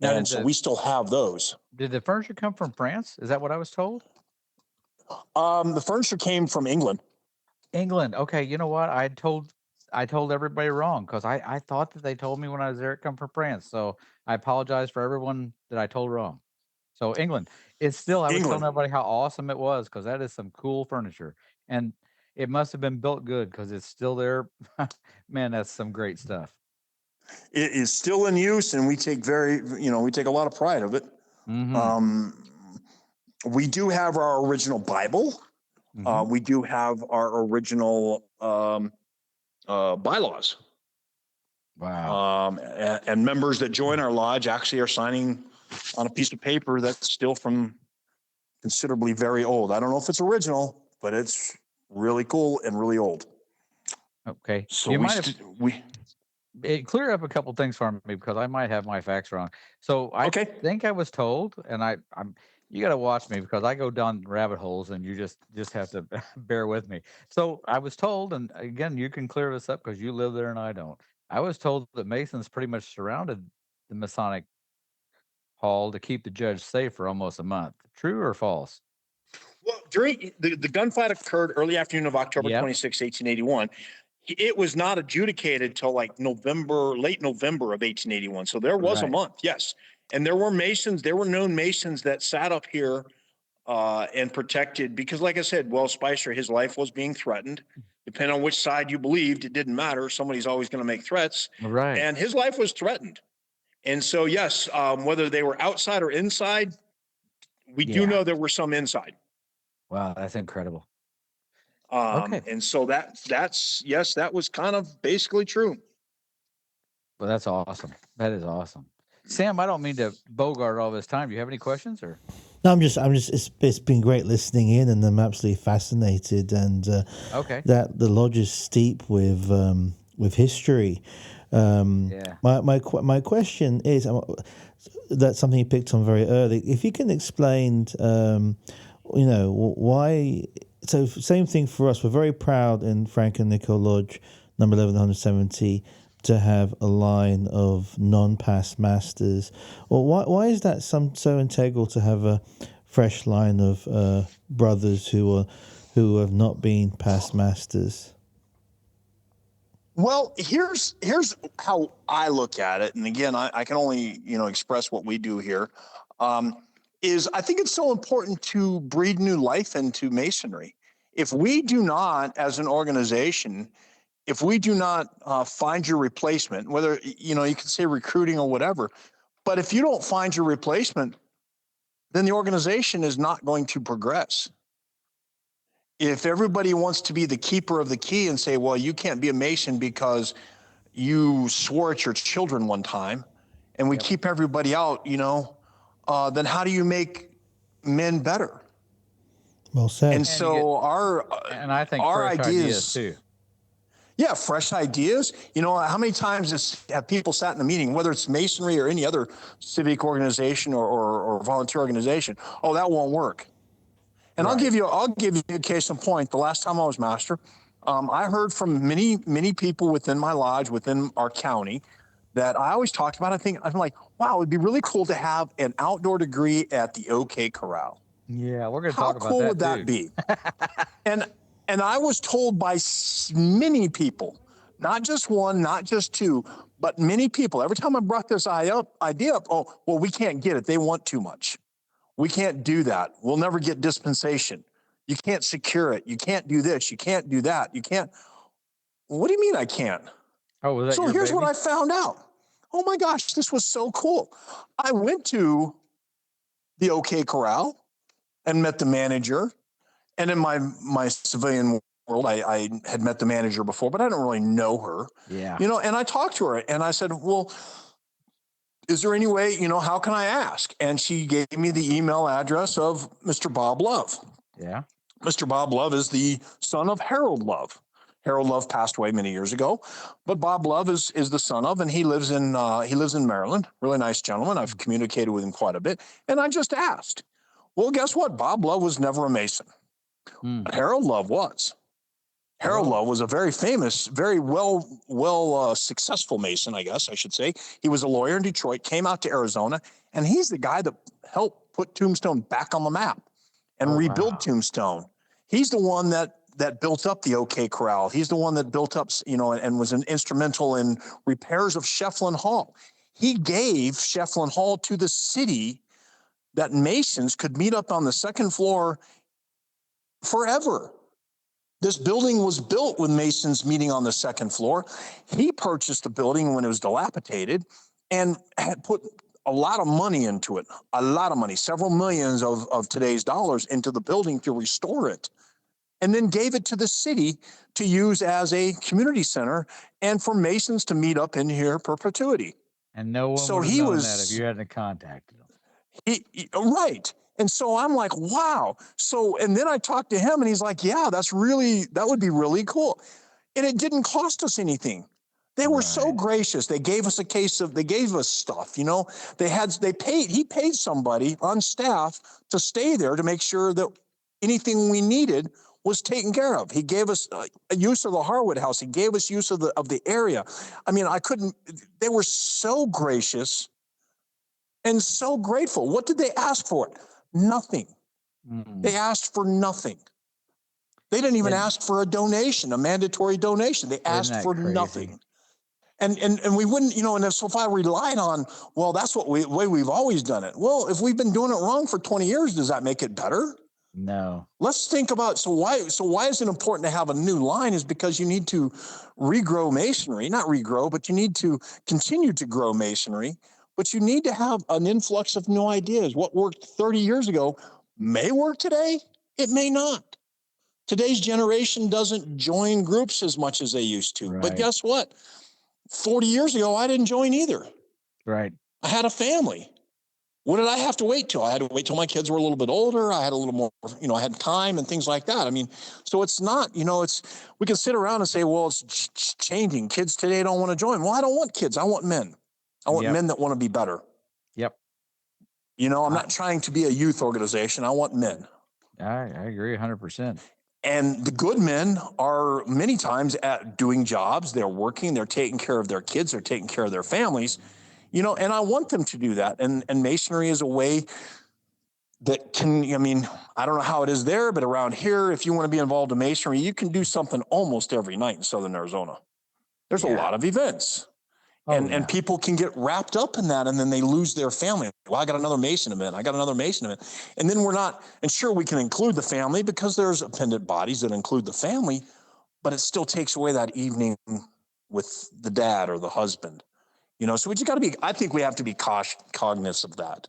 Now, and so we still have those. Did the furniture come from France? Is that what I was told? The furniture came from England. England. Okay, you know what? I told everybody wrong because I thought that they told me when I was there it come from France. So I apologize for everyone that I told wrong. So England. It's still I was telling England. everybody how awesome it was because that is some cool furniture. And it must have been built good because it's still there. Man, that's some great stuff. It is still in use, and we take a lot of pride of it. We do have our original Bible. We do have our original bylaws. Wow. And members that join our lodge actually are signing on a piece of paper that's still from considerably very old. I don't know if it's original, but it's really cool and really old. Okay. So You might clear up a couple things for me because I might have my facts wrong. So I think I was told, and I'm you got to watch me because I go down rabbit holes, and you just have to bear with me. So I was told, and again, you can clear this up because you live there and I don't. I was told that Masons pretty much surrounded the Masonic hall to keep the judge safe for almost a month. True or false? Well, during the gunfight occurred early afternoon of October 26, 1881. It was not adjudicated till like late November of 1881. So there was a month, yes. And there were Masons, there were known Masons that sat up here and protected, because like I said, Wells Spicer, his life was being threatened. Depending on which side you believed, it didn't matter. Somebody's always going to make threats. Right. And his life was threatened. And so, yes, whether they were outside or inside, we do know there were some inside. Wow, that's incredible. And so that was kind of basically true. Well, that's awesome. That is awesome. Sam, I don't mean to bogart all this time. Do you have any questions or? No, I'm just. It's been great listening in, and I'm absolutely fascinated. And that the lodge is steep with history. My question is, that's something you picked on very early. If you can explain, why. So same thing for us. We're very proud in Frank and Nicole Lodge, number 1170, to have a line of non-past masters. Well, why is that so integral to have a fresh line of brothers who have not been past masters? Well, here's how I look at it, and again, I can only express what we do here. Is I think it's so important to breathe new life into Masonry. If we do not, as an organization, if we do not find your replacement, whether you can say recruiting or whatever, but if you don't find your replacement, then the organization is not going to progress. If everybody wants to be the keeper of the key and say, well, you can't be a Mason because you swore at your children one time, and we keep everybody out, then how do you make men better? Well said. And so I think our fresh ideas too. Yeah, fresh ideas. How many times have people sat in a meeting, whether it's Masonry or any other civic organization or volunteer organization? Oh, that won't work. And I'll give you a case in point. The last time I was master, I heard from many people within my lodge, within our county, that I always talked about. I'm like, wow, it'd be really cool to have an outdoor degree at the OK Corral. Yeah, we're going to talk about that. How cool would that be? And I was told by many people, not just one, not just two, but many people. Every time I brought this idea up, oh, well, we can't get it. They want too much. We can't do that. We'll never get dispensation. You can't secure it. You can't do this. You can't do that. You can't. What do you mean I can't? Oh, was that so here's what I found out. Oh my gosh, this was so cool. I went to the OK Corral and met the manager. And in my civilian world, I had met the manager before, but I didn't really know her. Yeah. And I talked to her and I said, well, is there any way, how can I ask? And she gave me the email address of Mr. Bob Love. Yeah. Mr. Bob Love is the son of Harold Love. Harold Love passed away many years ago, but Bob Love is the son of, and he lives in Maryland. Really nice gentleman. I've communicated with him quite a bit, and I just asked. Well, guess what? Bob Love was never a Mason, but Harold Love was. Harold Love was a very famous, very well successful Mason, I guess I should say. He was a lawyer in Detroit, came out to Arizona, and he's the guy that helped put Tombstone back on the map and rebuild Tombstone. He's the one that built up the OK Corral. He's the one that built up, and was instrumental in repairs of Shefflin Hall. He gave Shefflin Hall to the city that Masons could meet up on the second floor forever. This building was built with Masons meeting on the second floor. He purchased the building when it was dilapidated and had put a lot of money into it, a lot of money, several millions of today's dollars into the building to restore it, and then gave it to the city to use as a community center and for Masons to meet up in here perpetuity. And no one would have known that if you hadn't contacted him. Right. And so I'm like, wow. So, and then I talked to him and he's like, yeah, that would be really cool. And it didn't cost us anything. They were so gracious. They gave us they gave us stuff, he paid somebody on staff to stay there to make sure that anything we needed was taken care of. He gave us a use of the Harwood House. He gave us use of the area. I mean, they were so gracious and so grateful. What did they ask for? Nothing. They asked for nothing. They didn't even ask for a donation, a mandatory donation. They asked for nothing. And we wouldn't, and so if I relied on, well, that's the way we've always done it. Well, if we've been doing it wrong for 20 years, does that make it better? No. Let's think about, so why is it important to have a new line? Is because you need to regrow masonry, not regrow, but you need to continue to grow masonry, but you need to have an influx of new ideas. What worked 30 years ago may work today. It may not. Today's generation doesn't join groups as much as they used to. But guess what? 40 years ago, I didn't join either. Right. I had a family. What did I have to wait till? I had to wait till my kids were a little bit older. I had a little more, I had time and things like that. I mean, so it's not, we can sit around and say, well, it's changing. Kids today don't want to join. Well, I don't want kids. I want men. I want men that want to be better. Yep. I'm not trying to be a youth organization. I want men. I agree 100%. And the good men are many times at doing jobs. They're working. They're taking care of their kids. They're taking care of their families. And I want them to do that. And masonry is a way that can, I don't know how it is there, but around here, if you want to be involved in masonry, you can do something almost every night in Southern Arizona. There's a lot of events. And people can get wrapped up in that, and then they lose their family. Well, I got another Mason event. I got another Mason event. And then we're not, and sure, we can include the family because there's appendant bodies that include the family, but it still takes away that evening with the dad or the husband. So we just got to be, I think we have to be cognizant of that.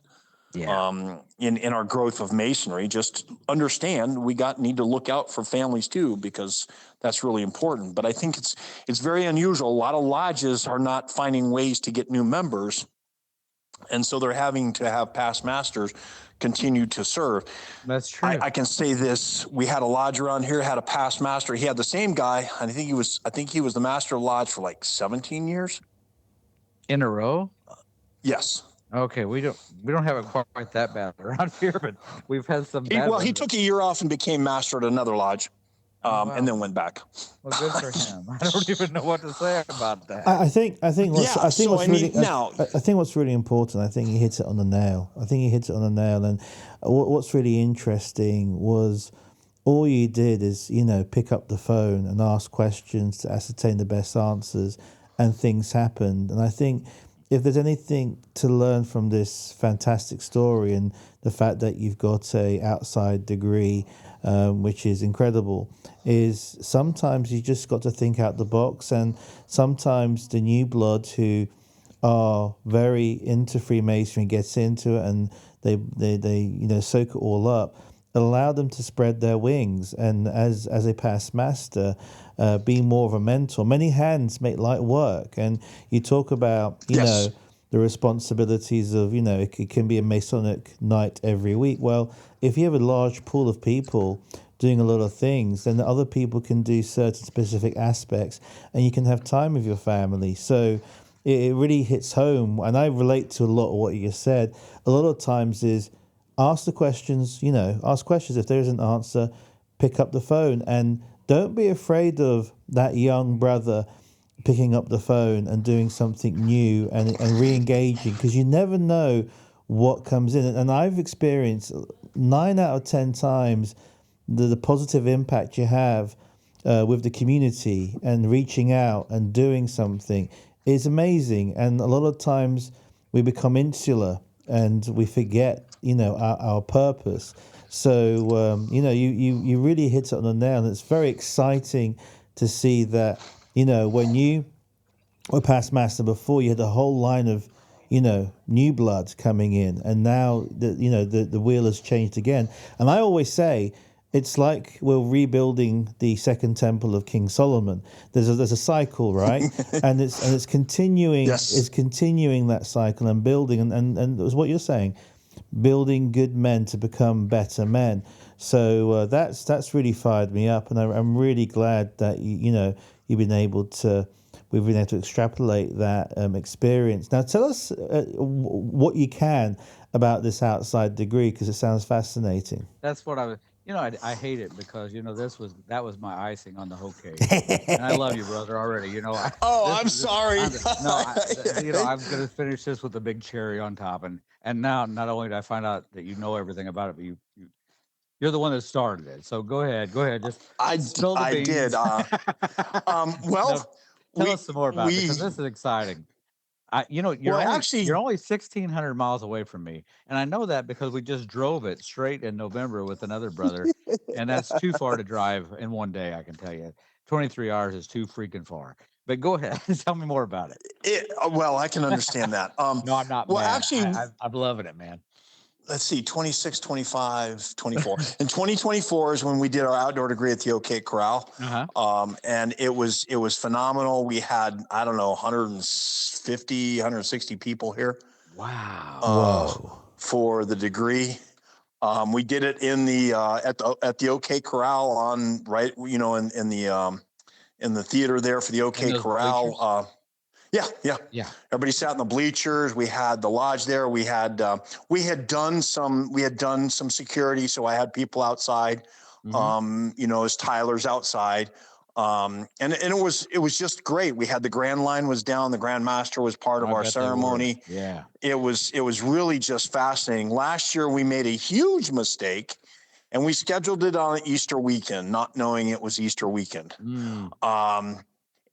Yeah. In our growth of masonry, just understand we need to look out for families too, because that's really important. But I think it's very unusual. A lot of lodges are not finding ways to get new members, and so they're having to have past masters continue to serve. That's true. I can say this: we had a lodge around here, had a past master. He had the same guy. I think he was the master of lodge for like 17 years in a row. Yes. Okay, we don't have it quite that bad around here, but we've had some bad ones. He took a year off and became master at another lodge, and then went back. Well, good for him. I don't even know what to say about that. I think what's really important, I think he hits it on the nail. And what's really interesting was all you did is, pick up the phone and ask questions to ascertain the best answers, and things happened. And I think if there's anything to learn from this fantastic story and the fact that you've got a outside degree, which is incredible, is sometimes you just got to think out the box. And sometimes the new blood who are very into Freemasonry gets into it and they soak it all up. allow them to spread their wings, and as a past master, be more of a mentor. Many hands make light work, and you talk about Yes. the responsibilities of it can be a Masonic night every week. Well, if you have a large pool of people doing a lot of things, then the other people can do certain specific aspects, and you can have time with your family. So it really hits home, and I relate to a lot of what you said. A lot of times is ask the questions, ask questions. If there is an answer, pick up the phone, and don't be afraid of that young brother picking up the phone and doing something new and re-engaging, because you never know what comes in. And I've experienced 9 out of 10 times the positive impact you have with the community and reaching out and doing something is amazing. And a lot of times we become insular and we forget, our purpose. So, you really hit it on the nail. And it's very exciting to see that, when you were past master before, you had a whole line of, new blood coming in. And now, the wheel has changed again. And I always say, it's like we're rebuilding the second temple of King Solomon. There's a cycle, right? and it's continuing. Yes. It's continuing that cycle and building. And it was what you're saying, building good men to become better men. So that's really fired me up, and I'm really glad that we've been able to extrapolate that experience. Now, tell us what you can about this outside degree, because it sounds fascinating. That's what I was. I hate it because that was my icing on the whole cake. And I love you, brother, already. I'm sorry. I'm gonna finish this with a big cherry on top, and now not only did I find out that you know everything about it, but you're the one that started it. So go ahead, just spill the beans. did. Well, Tell us some more about it, because this is exciting. You're only 1,600 miles away from me, and I know that because we just drove it straight in November with another brother, and that's too far to drive in one day. I can tell you, 23 hours is too freaking far. But go ahead, tell me more about it. Well, I can understand that. No, I'm not. Well, mad. actually, I'm loving it, man. Let's see, 26, 25, 24. And 2024 is when we did our outdoor degree at the OK Corral. And it was phenomenal. We had, I don't know, 150, 160 people here. Wow. Whoa. For the degree. We did it in the at the OK Corral in the theater there for the OK Corral. Yeah. Everybody sat in the bleachers. We had the lodge there. We had done some security. So I had people outside, as Tyler's outside. And it was just great. We had the Grand Line was down. The Grand Master was part of our ceremony. Yeah. It was really just fascinating. Last year we made a huge mistake, and we scheduled it on Easter weekend, not knowing it was Easter weekend.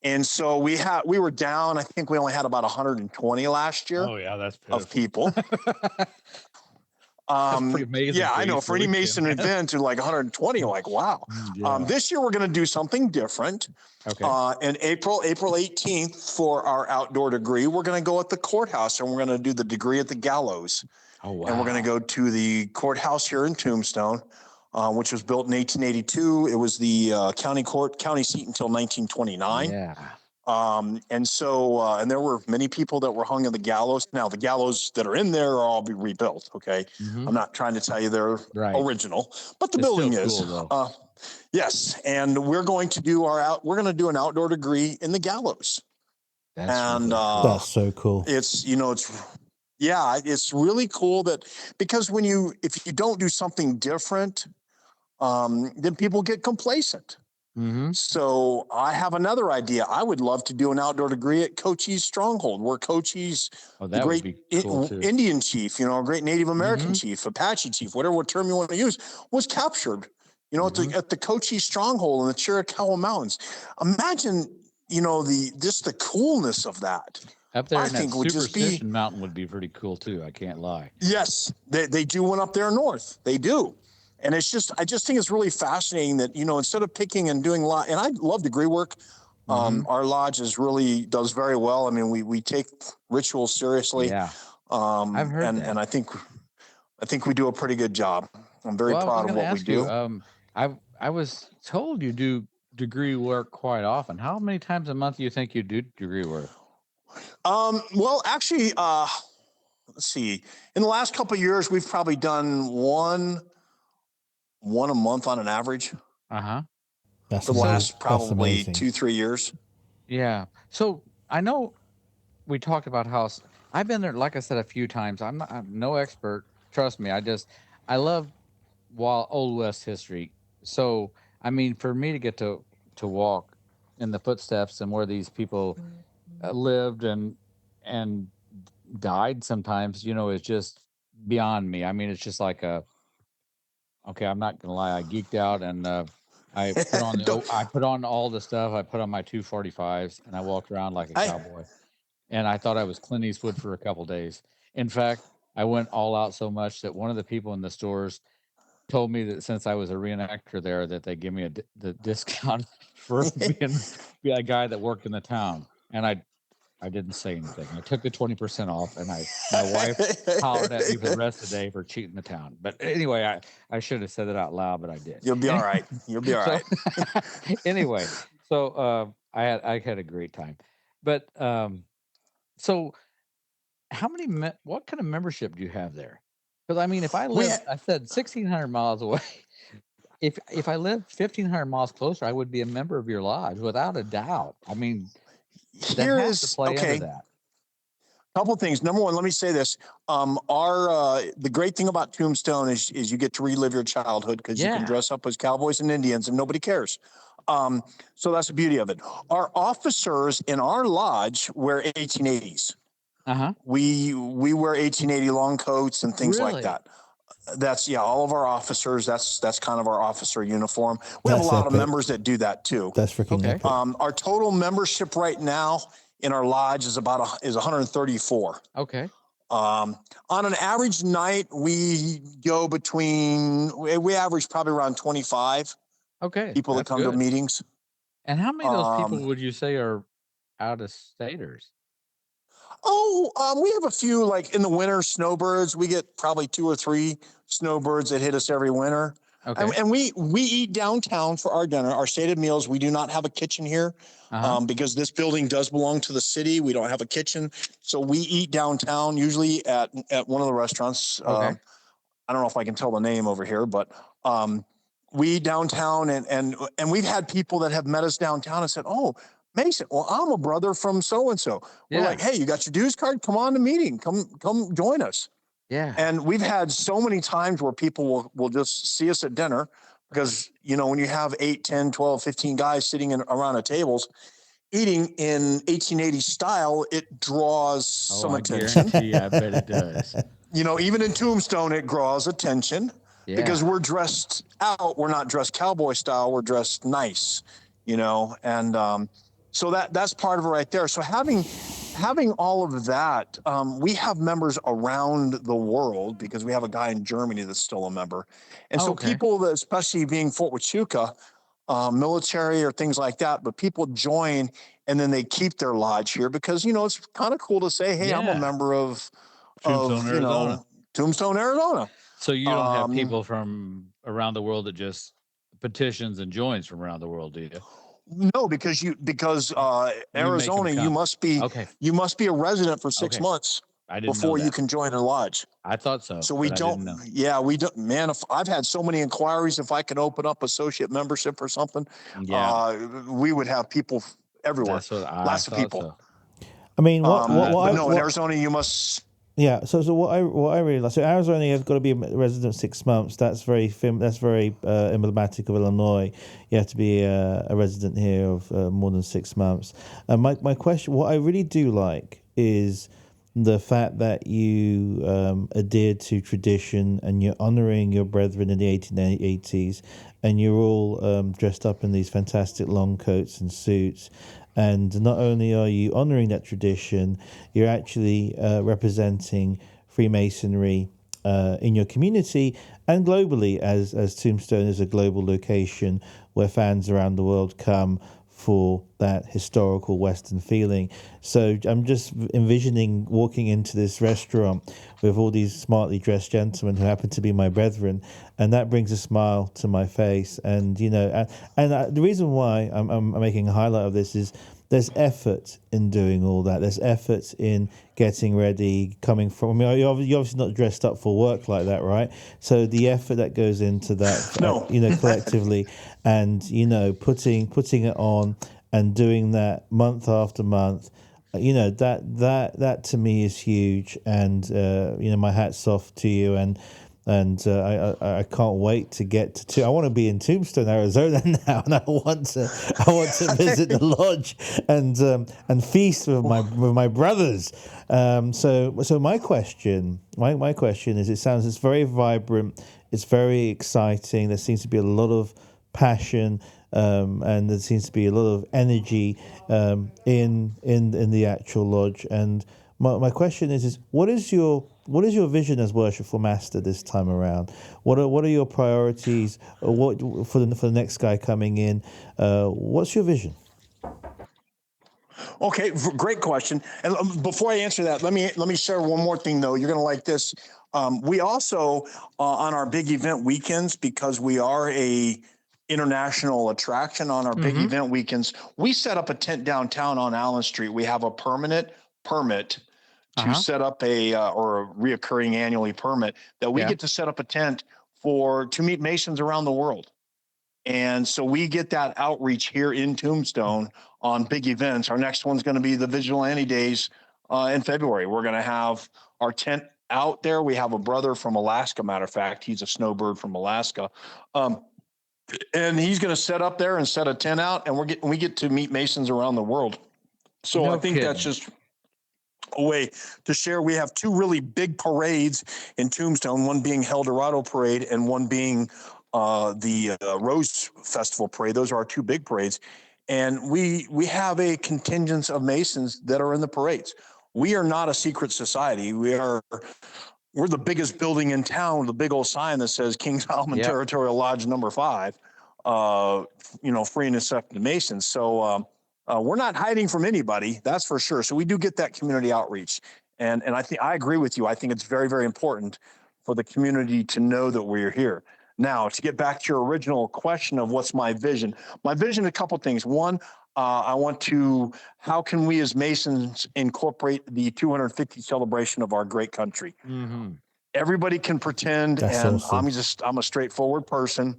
And so we were down. I think we only had about 120 last year. Oh yeah, that's pitiful. Of people. That's pretty amazing. Yeah, I know. For any Mason event, to like 120, like wow. Yeah. This year we're going to do something different. Okay. In April 18th for our outdoor degree, we're going to go at the courthouse, and we're going to do the degree at the gallows. Oh wow. And we're going to go to the courthouse here in Tombstone, which was built in 1882. It was the county seat until 1929. Yeah. And so, and there were many people that were hung in the gallows. Now, the gallows that are in there are all be rebuilt. Okay. I'm not trying to tell you they're original, but the building is. Cool, yes. And we're going to do an outdoor degree in the gallows. That's that's so cool. It's really cool because if you don't do something different, then people get complacent. So I have another idea. I would love to do an outdoor degree at Cochise Stronghold, where Cochise, the great Indian chief, a great Native American chief, Apache chief, whatever term you want to use, was captured, at the Cochise Stronghold in the Chiricahua Mountains. Imagine, the coolness of that. Up there in that Superstition Mountain would be pretty cool too. I can't lie. Yes, they do one up there north. They do. And I just think it's really fascinating that, instead of picking and doing and I love degree work. Our lodge does very well. I mean, we take rituals seriously. Yeah. I've heard that. And I think we do a pretty good job. I'm very Well, I was proud of going to what we ask you. do. I was told you do degree work quite often. How many times a month do you think you do degree work? Well, actually, let's see. In the last couple of years, we've probably done one a month on an average. Uh-huh. For the last probably 2-3 years. Yeah. So I know we talked about how I've been there, like I said, a few times. I'm no expert. Trust me. I love Old West history. So, I mean, for me to get to walk in the footsteps and where these people lived and died sometimes, is just beyond me. I mean, it's just like okay, I'm not gonna lie, I geeked out and I put on all the stuff. I put on my 245s and I walked around like a cowboy. And I thought I was Clint Eastwood for a couple days. In fact, I went all out so much that one of the people in the stores told me that since I was a reenactor there, that they give me the discount for being a guy that worked in the town. And I didn't say anything. I took the 20% off, and my wife hollered at me for the rest of the day for cheating the town. But anyway, I should have said it out loud, but I did. You'll be all right. You'll be all right. Anyway, so I had a great time. But so how many what kind of membership do you have there? Because I mean, if I live, I said 1,600 miles away. If I lived 1,500 miles closer, I would be a member of your lodge without a doubt. I mean, that has to play into that. Couple of things. Number one, let me say this: the great thing about Tombstone is you get to relive your childhood because you can dress up as cowboys and Indians and nobody cares. So that's the beauty of it. Our officers in our lodge wear 1880s. We wear 1880 long coats and things like that. That's all of our officers. That's kind of our officer uniform. We have a lot of members that do that too. That's freaking epic. Our total membership right now in our lodge is 134. Okay. On an average night, we go we average probably around 25. Okay. People that come to meetings. And how many of those people would you say are out of staters? We have a few, like in the winter, snowbirds. We get probably 2 or 3 snowbirds that hit us every winter. Okay. And we eat downtown for our dinner, our stated meals. We do not have a kitchen here because this building does belong to the city. We don't have a kitchen. So we eat downtown, usually at one of the restaurants. Okay. I don't know if I can tell the name over here, but we eat downtown and we've had people that have met us downtown and said, "Oh, Mason, well, I'm a brother from so-and-so." We're like, "Hey, you got your dues card? Come on to the meeting. Come join us." Yeah. And we've had so many times where people will just see us at dinner because, when you have 8, 10, 12, 15 guys sitting around at tables eating in 1880 style, it draws some attention. I bet it does. Even in Tombstone, it draws attention because we're dressed out. We're not dressed cowboy style. We're dressed nice, and so that's part of it right there. So having all of that, we have members around the world because we have a guy in Germany that's still a member. And so people that, especially being Fort Huachuca, military or things like that, but people join and then they keep their lodge here because, it's kind of cool to say, "Hey, I'm a member of Tombstone, Arizona." So you don't have people from around the world that just petitions and joins from around the world, do you? No, because Arizona, you must be a resident for 6 months before you can join a lodge. I thought so. So we don't. Yeah, we don't. Man, if I've had so many inquiries, if I could open up associate membership or something, we would have people everywhere. Lots of people. So. I mean, in Arizona, you must. Yeah, so what I really like, so Arizona, you've got to be a resident 6 months. That's very emblematic of Illinois. You have to be a resident here of more than 6 months. My question, what I really do like is the fact that you adhere to tradition and you're honoring your brethren in the 1880s, and you're all dressed up in these fantastic long coats and suits. And not only are you honoring that tradition, you're actually representing Freemasonry in your community and globally, as Tombstone is a global location where fans around the world come for that historical Western feeling. So I'm just envisioning walking into this restaurant with all these smartly dressed gentlemen who happen to be my brethren, and that brings a smile to my face. And the reason why I'm making a highlight of this is there's effort in doing all that. There's effort in getting ready, coming from. I mean, you're obviously not dressed up for work like that, right? So the effort that goes into that, No. collectively, and putting it on and doing that month after month, that to me is huge. And my hat's off to you. And I can't wait to get to. I want to be in Tombstone, Arizona now, and I want to visit the lodge and feast with my brothers. So my question is: it's very vibrant, it's very exciting. There seems to be a lot of passion, and there seems to be a lot of energy in the actual lodge. And my question is what is your vision as Worshipful Master this time around? What are your priorities? What for the next guy coming in? What's your vision? Okay, great question. And before I answer that, let me share one more thing though. You're going to like this. We also on our big event weekends, because we are a international attraction on our big event weekends, we set up a tent downtown on Allen Street. We have a permanent permit to set up or a reoccurring annually permit that we get to set up a tent to meet Masons around the world. And so we get that outreach here in Tombstone on big events. Our next one's going to be the Vigilante Days in February. We're going to have our tent out there. We have a brother from Alaska, matter of fact. He's a snowbird from Alaska. And he's going to set up there and set a tent out, and we get to meet Masons around the world. So I think that's just a way to share. We have two really big parades in Tombstone, one being El Dorado Parade and one being the Rose Festival Parade. Those are our two big parades. And we have a contingent of Masons that are in the parades. We are not a secret society. We're the biggest building in town with a big old sign that says King Solomon Territorial Lodge No.5, free and accepted Masons. So we're not hiding from anybody, that's for sure. So we do get that community outreach. And I agree with you. I think it's very, very important for the community to know that we're here. Now, to get back to your original question of what's my vision, a couple of things. One, how can we as Masons incorporate the 250th celebration of our great country? Everybody can pretend, That's and awesome. I'm a straightforward person.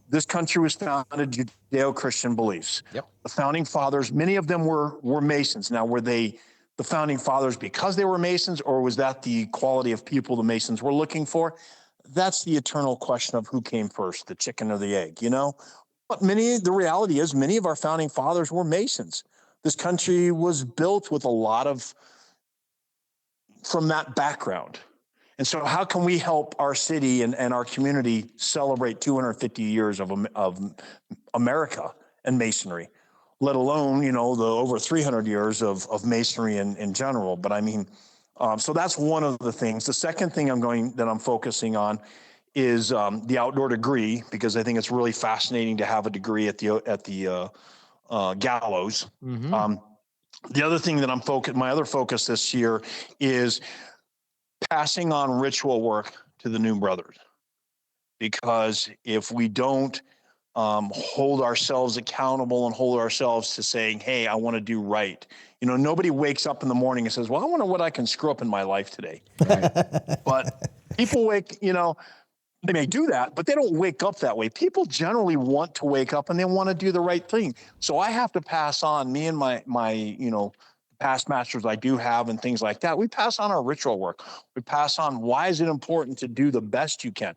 This country was founded Judeo-Christian beliefs. Yep. The founding fathers, many of them were Masons. Now, were they the founding fathers because they were Masons, or was that the quality of people the Masons were looking for? That's the eternal question of who came first, the chicken or the egg, But the reality is many of our founding fathers were Masons. This country was built with a lot from that background. And so how can we help our city and our community celebrate 250 years of America and Masonry, let alone, the over 300 years of Masonry in general. But I mean, so that's one of the things. The second thing I'm focusing on is the outdoor degree, because I think it's really fascinating to have a degree at the gallows. The other thing that my other focus this year is passing on ritual work to the new brothers, because if we don't hold ourselves accountable and hold ourselves to saying, hey, I want to do right. Nobody wakes up in the morning and says, well, I wonder what I can screw up in my life today. Right. But people they may do that, but they don't wake up that way. People generally want to wake up and they want to do the right thing. So I have to pass on, me and my past masters I do have and things like that. We pass on our ritual work. We pass on, why is it important to do the best you can?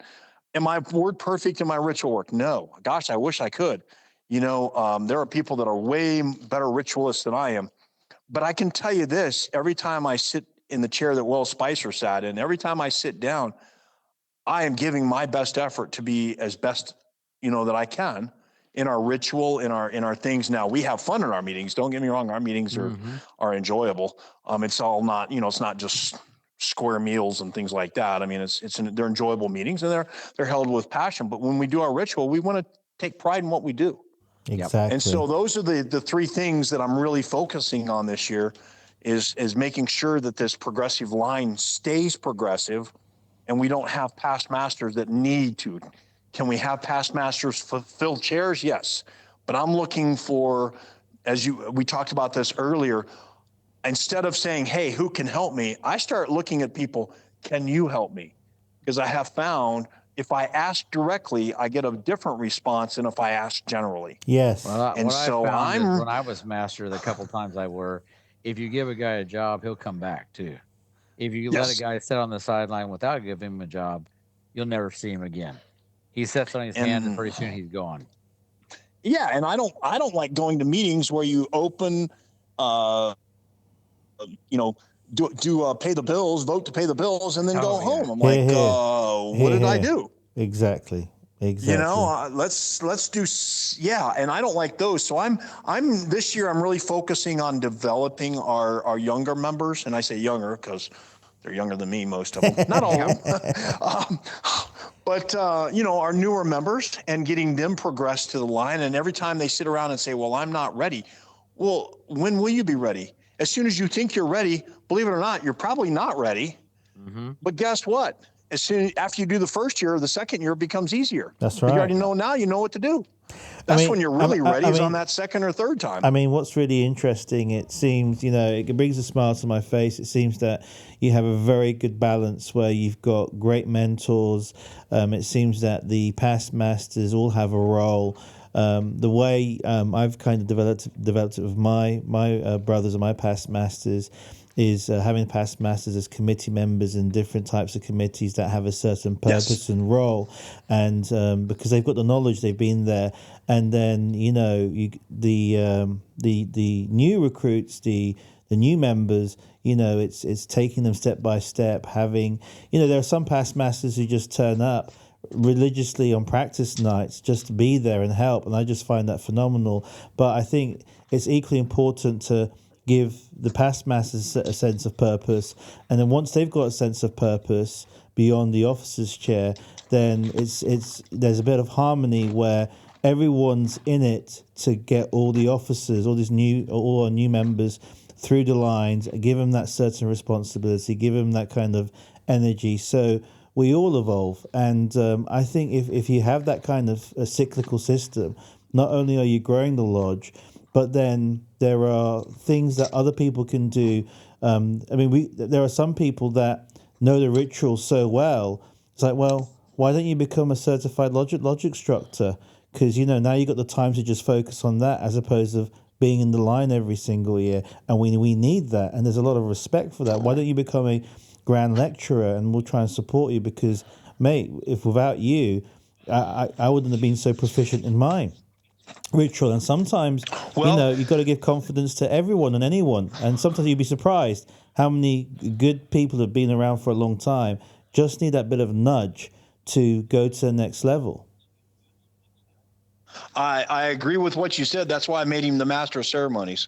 Am I word perfect in my ritual work? No. Gosh, I wish I could. There are people that are way better ritualists than I am. But I can tell you this, every time I sit in the chair that Will Spicer sat in, every time I sit down, I am giving my best effort to be as best, that I can in our ritual, in our things. Now, we have fun in our meetings. Don't get me wrong. Our meetings are enjoyable. It's all not, it's not just square meals and things like that. I mean, they're enjoyable meetings and they're held with passion. But when we do our ritual, we want to take pride in what we do. Exactly. And so those are the three things that I'm really focusing on this year is making sure that this progressive line stays progressive and we don't have past masters that need to. Can we have past masters fill chairs? Yes. But I'm looking for, we talked about this earlier, instead of saying, hey, who can help me? I start looking at people, can you help me? Because I have found if I ask directly, I get a different response than if I ask generally. Yes. Well, what I found is when I was master, the couple times I were, if you give a guy a job, he'll come back too. If you let a guy sit on the sideline without giving him a job, you'll never see him again. He sits on his hand, and pretty soon he's gone. Yeah, and I don't like going to meetings where you open, pay the bills, vote to pay the bills, and then go home. I'm like, what did I do? Exactly. Let's do, and I don't like those. So I'm this year I'm really focusing on developing our younger members, and I say younger because they're younger than me, most of them, not all of them. But our newer members and getting them progressed to the line. And every time they sit around and say, well, I'm not ready. Well, when will you be ready? As soon as you think you're ready, believe it or not, you're probably not ready. Mm-hmm. But guess what? As soon after you do the first year, the second year becomes easier. That's right. You already know now, you know what to do. That's when you're really ready is on that second or third time. I mean, what's really interesting, it seems, it brings a smile to my face. It seems that you have a very good balance where you've got great mentors. It seems that the past masters all have a role. The way I've kind of developed it with my brothers and my past masters is having past masters as committee members in different types of committees that have a certain purpose and role, and because they've got the knowledge, they've been there, and then the new recruits, the new members, it's taking them step by step. Having there are some past masters who just turn up religiously on practice nights just to be there and help, and I just find that phenomenal. But I think it's equally important to give the past masters a sense of purpose, and then once they've got a sense of purpose beyond the officer's chair, then there's a bit of harmony where everyone's in it to get all the officers, all our new members through the lines, give them that certain responsibility, give them that kind of energy. So we all evolve, and I think if you have that kind of a cyclical system, not only are you growing the lodge, but then there are things that other people can do. There are some people that know the ritual so well. It's like, well, why don't you become a certified lodge instructor? Because now you've got the time to just focus on that, as opposed to being in the line every single year. And we need that, and there's a lot of respect for that. Why don't you become a grand lecturer, and we'll try and support you? Because, mate, if without you, I wouldn't have been so proficient in mine ritual. And sometimes you've got to give confidence to everyone and anyone, and sometimes you'd be surprised how many good people have been around for a long time just need that bit of nudge to go to the next level. I agree with what you said. That's why I made him the master of ceremonies.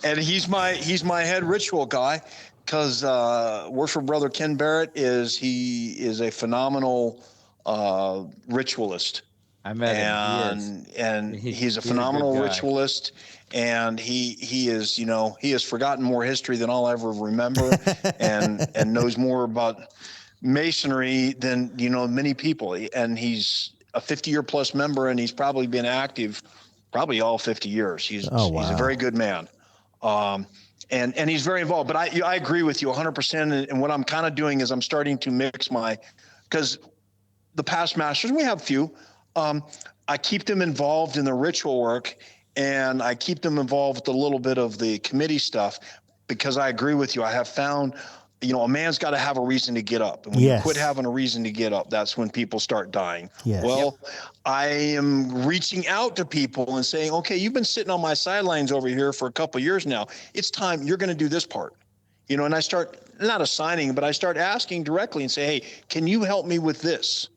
And he's my head ritual guy, because Worshipful Brother Ken Barrett is a phenomenal ritualist. I met him. And he's a phenomenal ritualist, and he has forgotten more history than I'll ever remember, and knows more about Masonry than many people. And he's a 50-year plus member, and he's probably been active probably all 50 years. He's a very good man. And he's very involved. But I agree with you 100%. And what I'm kind of doing is I'm starting to mix because the past masters, we have a few, I keep them involved in the ritual work, and I keep them involved with a little bit of the committee stuff, because I agree with you. I have found, a man's got to have a reason to get up. And when you quit having a reason to get up, that's when people start dying. Yes. Well, I am reaching out to people and saying, okay, you've been sitting on my sidelines over here for a couple of years now. It's time. You're going to do this part. And I start not assigning, but I start asking directly and say, hey, can you help me with this?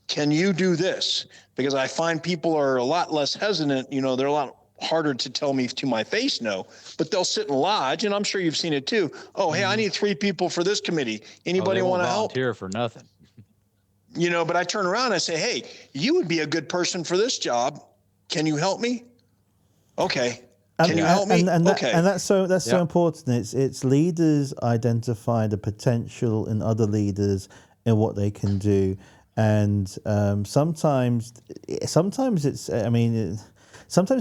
Can you do this? Because I find people are a lot less hesitant. They're a lot harder to tell me to my face no, but they'll sit and lodge, and I'm sure you've seen it too. Oh, hey, I need 3 people for this committee. Anybody want to help? Volunteer for nothing. but I turn around and I say, hey, you would be a good person for this job. Can you help me? Okay. Can you help me? Okay. And that's so important. It's leaders identify the potential in other leaders and what they can do, and sometimes it's sometimes it's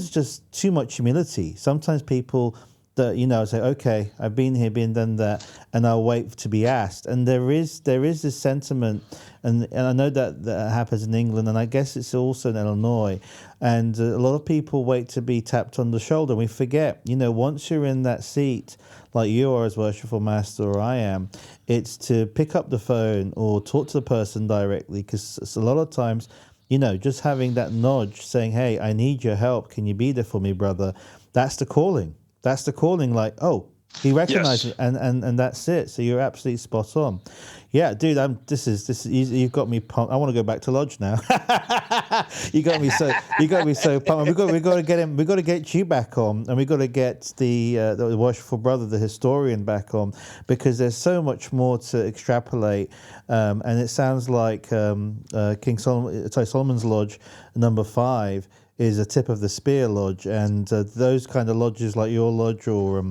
just too much humility. Sometimes people that say, okay, I've been here, been done that, and I'll wait to be asked. And there is this sentiment, and I know that happens in England, and I guess it's also in Illinois. And a lot of people wait to be tapped on the shoulder. We forget, once you're in that seat, like you are as Worshipful Master or I am, it's to pick up the phone or talk to the person directly, because a lot of times, just having that nudge saying, hey, I need your help. Can you be there for me, brother? That's the calling. That's the calling, like, oh, he recognizes, and that's it. So you're absolutely spot on. Yeah, dude, you've got me pumped. I want to go back to Lodge now. you got me so pumped. We got to get him. We got to get you back on, and we got to get the Worshipful Brother, the historian, back on, because there's so much more to extrapolate. And it sounds like Solomon's Lodge No.5 is a tip of the spear lodge, and those kind of lodges like your lodge or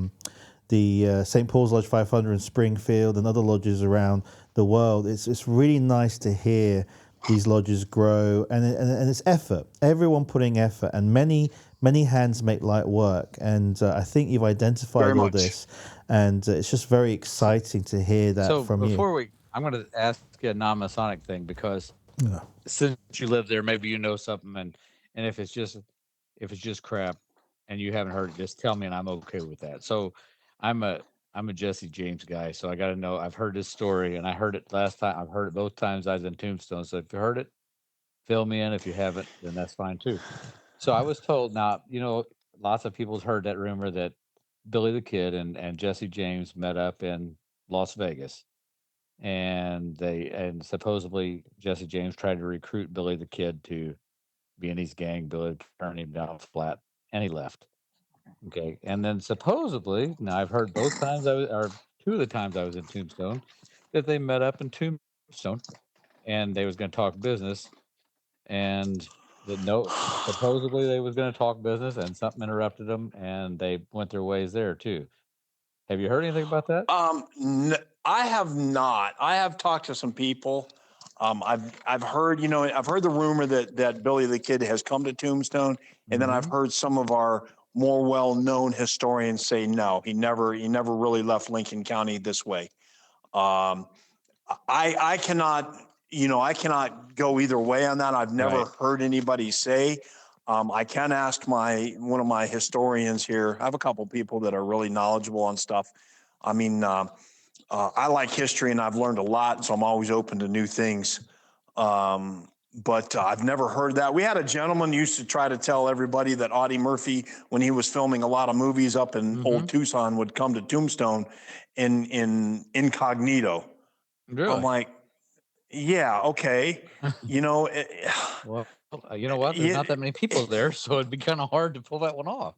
the St. Paul's Lodge 500 in Springfield and other lodges around the world. It's really nice to hear these lodges grow, and it's effort. Everyone putting effort, and many hands make light work. And I think you've identified all this, and it's just very exciting to hear that from you. So I'm going to ask you a non-Masonic thing, because since you live there, maybe you know something, and if it's just crap and you haven't heard it, just tell me and I'm okay with that. So I'm a Jesse James guy, so I got to know. I've heard this story, and I heard it last time. I've heard it both times I was in Tombstone. So if you heard it, fill me in. If you haven't, then that's fine too. So I was told, now, lots of people's heard that rumor that Billy the Kid and Jesse James met up in Las Vegas, and supposedly Jesse James tried to recruit Billy the Kid to be in his gang. Billy turned him down flat, and he left. Okay, and then supposedly, now I've heard both times or two of the times I was in Tombstone, that they met up in Tombstone, and they was going to talk business, and supposedly they was going to talk business, and something interrupted them, and they went their ways there too. Have you heard anything about that? I have not. I have talked to some people. I've heard, I've heard the rumor that Billy the Kid has come to Tombstone, and then I've heard some of our more well-known historians say no, he never really left Lincoln County this way. I cannot, I cannot go either way on that. I've never heard anybody say. I can ask one of my historians here. I have a couple people that are really knowledgeable on stuff. I mean, I like history, and I've learned a lot, so I'm always open to new things. But I've never heard that. We had a gentleman who used to try to tell everybody that Audie Murphy, when he was filming a lot of movies up in Old Tucson, would come to Tombstone in incognito. Really? I'm like, yeah, okay. Well, you know what? There's not that many people there, so it'd be kind of hard to pull that one off.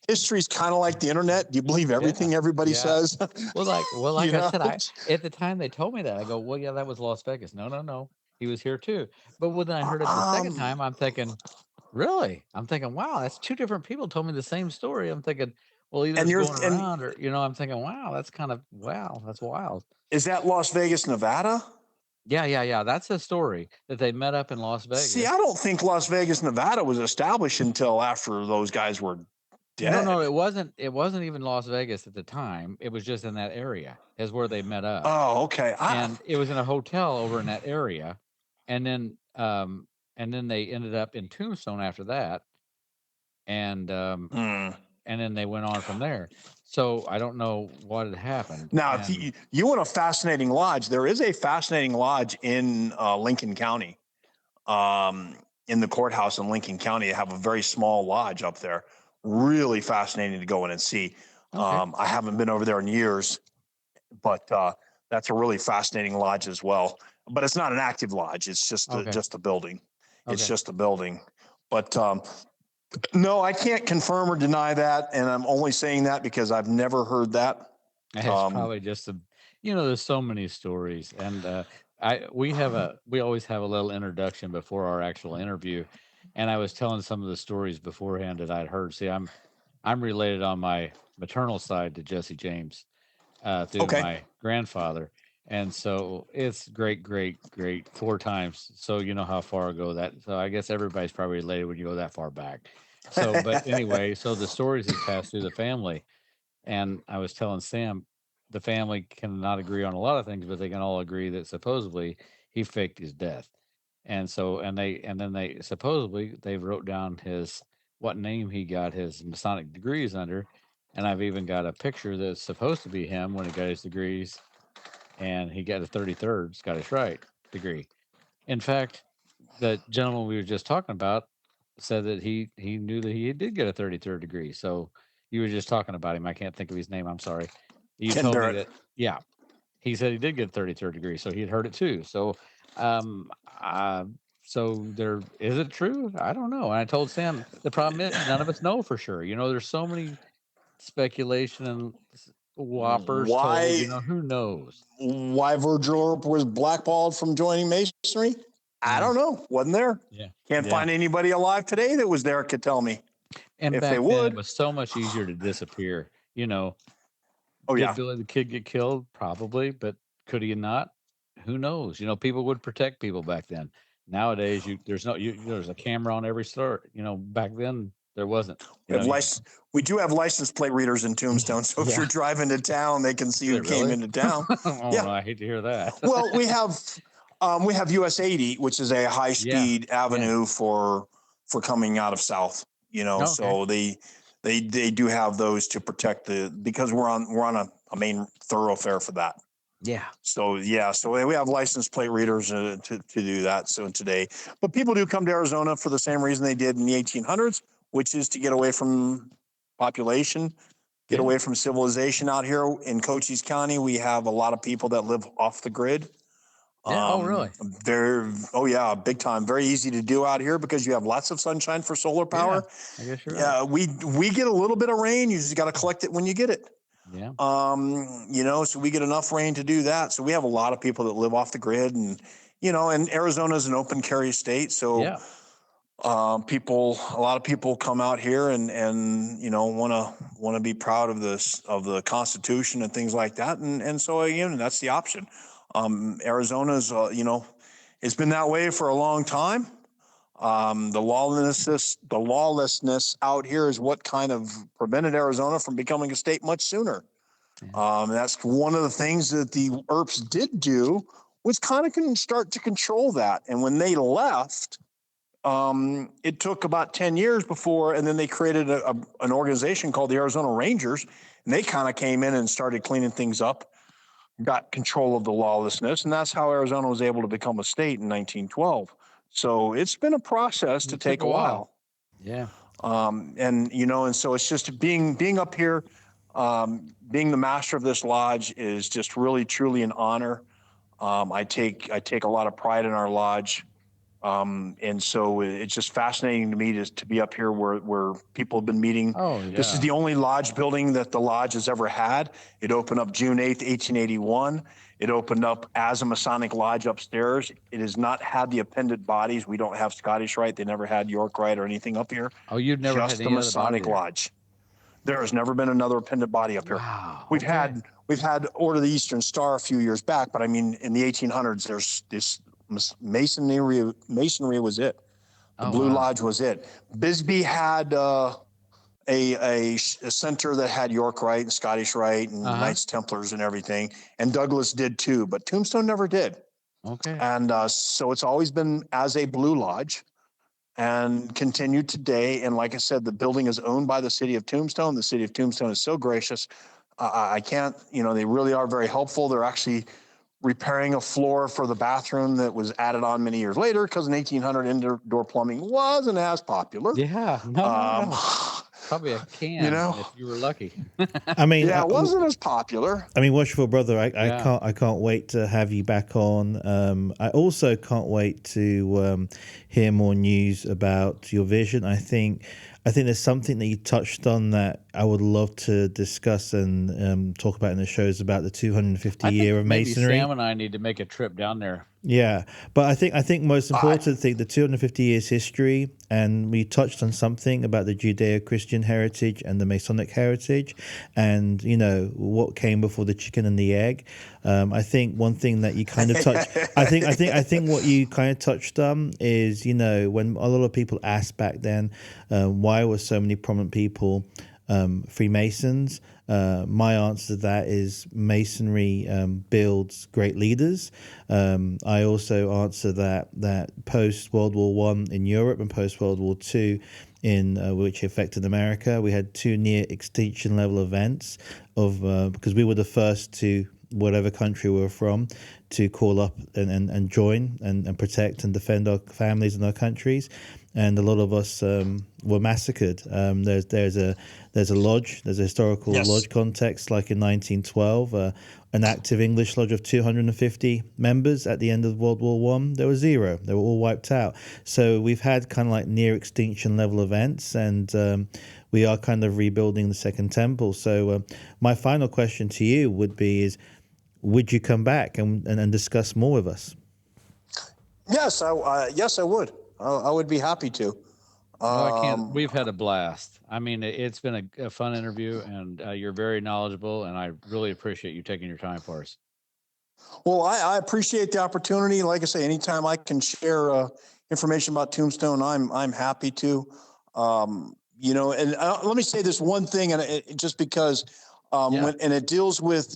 History's kind of like the internet. Do you believe everything everybody says? Well, like I said, at the time they told me that, I go, well, yeah, that was Las Vegas. No, he was here too. But when I heard it the second time, I'm thinking, really? I'm thinking, wow, that's two different people told me the same story. I'm thinking, well, either it's going around, or I'm thinking, wow, that's wild. Is that Las Vegas, Nevada? Yeah. That's a story that they met up in Las Vegas. See, I don't think Las Vegas, Nevada was established until after those guys were dead. No, it wasn't. It wasn't even Las Vegas at the time. It was just in that area is where they met up. Oh, okay. And it was in a hotel over in that area, and then they ended up in Tombstone after that, and then they went on from there. So I don't know what had happened. Now, you want a fascinating lodge? There is a fascinating lodge in Lincoln County, in the courthouse in Lincoln County. They have a very small lodge up there. Really fascinating to go in and see. Okay. I haven't been over there in years, but that's a really fascinating lodge as well. But it's not an active lodge. It's just just a building. Okay. It's just a building. But no, I can't confirm or deny that, and I'm only saying that because I've never heard that. It's probably just there's so many stories, and we always have a little introduction before our actual interview, and I was telling some of the stories beforehand that I'd heard. See, I'm related on my maternal side to Jesse James, through Okay. my grandfather, and so it's great, great, great 4 times. So you know how far ago that. So I guess everybody's probably related when you go that far back. So, but anyway, so the stories has passed through the family, and I was telling Sam, the family cannot agree on a lot of things, but they can all agree that supposedly he faked his death. And so, and then they supposedly they wrote down his what name he got his Masonic degrees under. And I've even got a picture that's supposed to be him when he got his degrees, and he got a 33rd Scottish Rite degree. In fact, the gentleman we were just talking about said that he knew that he did get a 33rd degree. So you were just talking about him. I can't think of his name. I'm sorry. You Ken told me Barrett. that, yeah, he said he did get a 33rd degree. So he had heard it too. So, um, uh, so there is it true? I don't know. And I told Sam the problem is none of us know for sure. You know, there's so many speculation and whoppers told. Why You know, who knows? Virgil was blackballed from joining Masonry? I Mm, don't know. Wasn't there. yeah, Can't yeah. find anybody alive today that was there could tell me. And If they back then, it would. was so much easier to disappear. You know, Oh did yeah. Billy the Kid get killed? Probably, but could he not? Who knows? You know, people would protect people back then. Nowadays, there's a camera on every store. You know, back then there wasn't. We You know, have we do have license plate readers in Tombstone, so if yeah. you're driving to town, they can see Is who it came really? into town. Oh, Yeah. I hate to hear that. Well, we have US 80, which is a high Yeah, speed avenue for coming out of South. You know, okay. so they do have those to protect because we're on a main thoroughfare for that. Yeah. So yeah, so we have license plate readers to do that. So today, but people do come to Arizona for the same reason they did in the 1800s, which is to get away from population, get Yeah. away from civilization. Out here in Cochise County, we have a lot of people that live off the grid. Yeah. Oh, really? Oh yeah, big time. Very easy to do out here because you have lots of sunshine for solar Yeah. power. I guess you're right. Yeah, we get a little bit of rain. You just got to collect it when you get it. Yeah. You know, so we get enough rain to do that. So we have a lot of people that live off the grid, and you know, and Arizona is an open carry state, so Yeah. a lot of people come out here and you know want to be proud of the Constitution and things like that, and so again, that's the option. Arizona's you know, it's been that way for a long time. The lawlessness out here is what kind of prevented Arizona from becoming a state much sooner. Yeah. That's one of the things that the ERPs did do, was kind of can start to control that. And when they left, it took about 10 years before, and then they created an organization called the Arizona Rangers, and they kind of came in and started cleaning things up, got control of the lawlessness, and that's how Arizona was able to become a state in 1912. So it's been a process to It took take a a while. while. Yeah. And you know, and so it's just being up here, being the master of this lodge is just really truly an honor. I take a lot of pride in our lodge. And so it's just fascinating to me to be up here where people have been meeting. Oh, This is yeah. the only lodge building that the lodge has ever had. It opened up June 8th, 1881. It opened up as a Masonic lodge upstairs. It has not had the appendant bodies. We don't have Scottish Rite. They never had York Rite or anything up here. Oh, you've never had Just the any other body Masonic there? lodge. There has never been another appendant body up here. Wow. We've Okay. had Order of the Eastern Star a few years back, but I mean, in the 1800s, there's this masonry. Masonry was it. The Oh, Blue wow. Lodge was it. Bisbee had a center that had York Rite and Scottish Rite and Knights Templars and everything, and Douglas did too, but Tombstone never did. Okay. And so it's always been as a Blue Lodge and continued today. And like I said, the building is owned by the city of Tombstone. The city of Tombstone is so gracious. I can't, you know, they really are very helpful. They're actually repairing a floor for the bathroom that was added on many years later because in 1800 indoor plumbing wasn't as popular. Yeah. No. Probably a can, you know, if you were lucky. I mean, yeah, it wasn't as popular. I mean, Worshipful Brother, I Yeah. can't wait to have you back on. I also can't wait to hear more news about your vision. I think I think there's something that you touched on that I would love to discuss and talk about in the shows about the 250 year of Masonry. Maybe Sam and I need to make a trip down there. Yeah, but I think most important thing, the 250 years history, and we touched on something about the Judeo-Christian heritage and the Masonic heritage, and what came before the chicken and the egg. I think one thing that you kind of touched, I think what you kind of touched on is when a lot of people asked back then, why were so many prominent people Freemasons? My answer to that is Masonry builds great leaders. I also answer that post World War I in Europe and post World War II in which affected America, we had two near extinction level events because we were the first to, whatever country we were from, to call up and join and protect and defend our families and our countries. And a lot of us were massacred. There's a lodge, there's a historical lodge context, like in 1912, an active English lodge of 250 members at the end of World War I. There were zero. They were all wiped out. So we've had kind of like near extinction level events, and we are kind of rebuilding the Second Temple. So my final question to you would be would you come back and discuss more with us? Yes, I would. I would be happy to. I can't. We've had a blast. I mean, it's been a fun interview, and you're very knowledgeable, and I really appreciate you taking your time for us. Well, I appreciate the opportunity. Like I say, anytime I can share information about Tombstone, I'm happy to. And let me say this one thing, and just because when it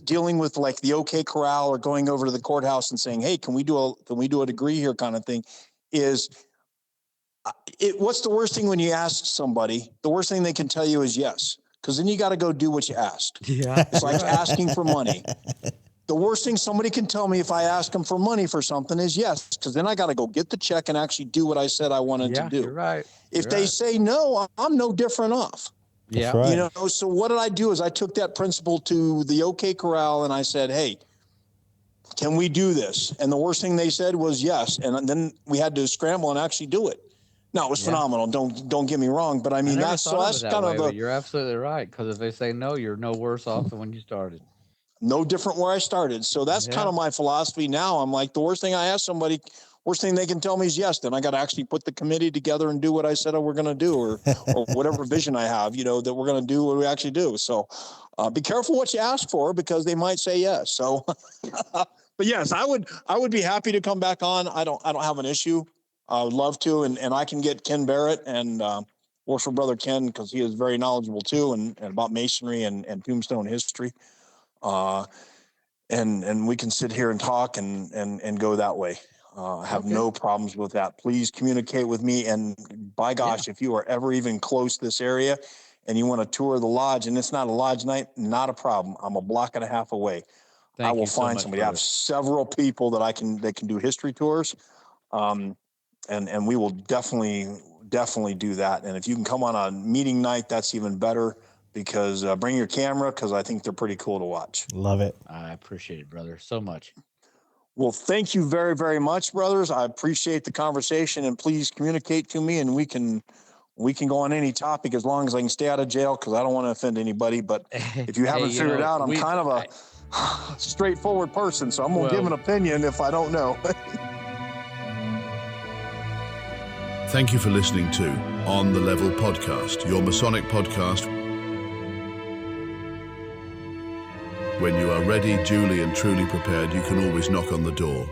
dealing with like the OK Corral or going over to the courthouse and saying, hey, can we do a degree here kind of thing, is what's the worst thing when you ask somebody? The worst thing they can tell you is yes, because then you got to go do what you asked. Yeah, it's like asking for money. The worst thing somebody can tell me if I ask them for money for something is yes, because then I got to go get the check and actually do what I said I wanted to do. You're right. If they say no, I'm no different off. Yeah, right. So what did I do is I took that principle to the OK Corral and I said, hey, can we do this? And the worst thing they said was yes. And then we had to scramble and actually do it. No, it was phenomenal. Don't get me wrong, but I mean that's kind of you're absolutely right, because if they say no, you're no worse off than when you started. No different where I started. So that's kind of my philosophy now. I'm like, the worst thing I ask somebody, worst thing they can tell me is yes. Then I got to actually put the committee together and do what I said we're going to do, or whatever vision I have, that we're going to do what we actually do. So be careful what you ask for, because they might say yes. So, but yes, I would be happy to come back on. I don't have an issue. I would love to, and I can get Ken Barrett and Worshipful Brother Ken, because he is very knowledgeable too, and about Masonry and Tombstone history. And we can sit here and talk and go that way. I have no problems with that. Please communicate with me. And by gosh, if you are ever even close to this area and you want to tour the lodge and it's not a lodge night, not a problem. I'm a block and a half away. I will find somebody. I have several people that can do history tours. And we will definitely do that. And if you can come on a meeting night, that's even better, because bring your camera, because I think they're pretty cool to watch. Love it. I appreciate it, brother, so much. Well, thank you very, very much, brothers. I appreciate the conversation, and please communicate to me, and we can go on any topic as long as I can stay out of jail, because I don't want to offend anybody. But if you haven't figured out, I'm kind of a straightforward person, so I'm going to give an opinion if I don't know. Thank you for listening to On the Level Podcast, your Masonic podcast. When you are ready, duly and truly prepared, you can always knock on the door.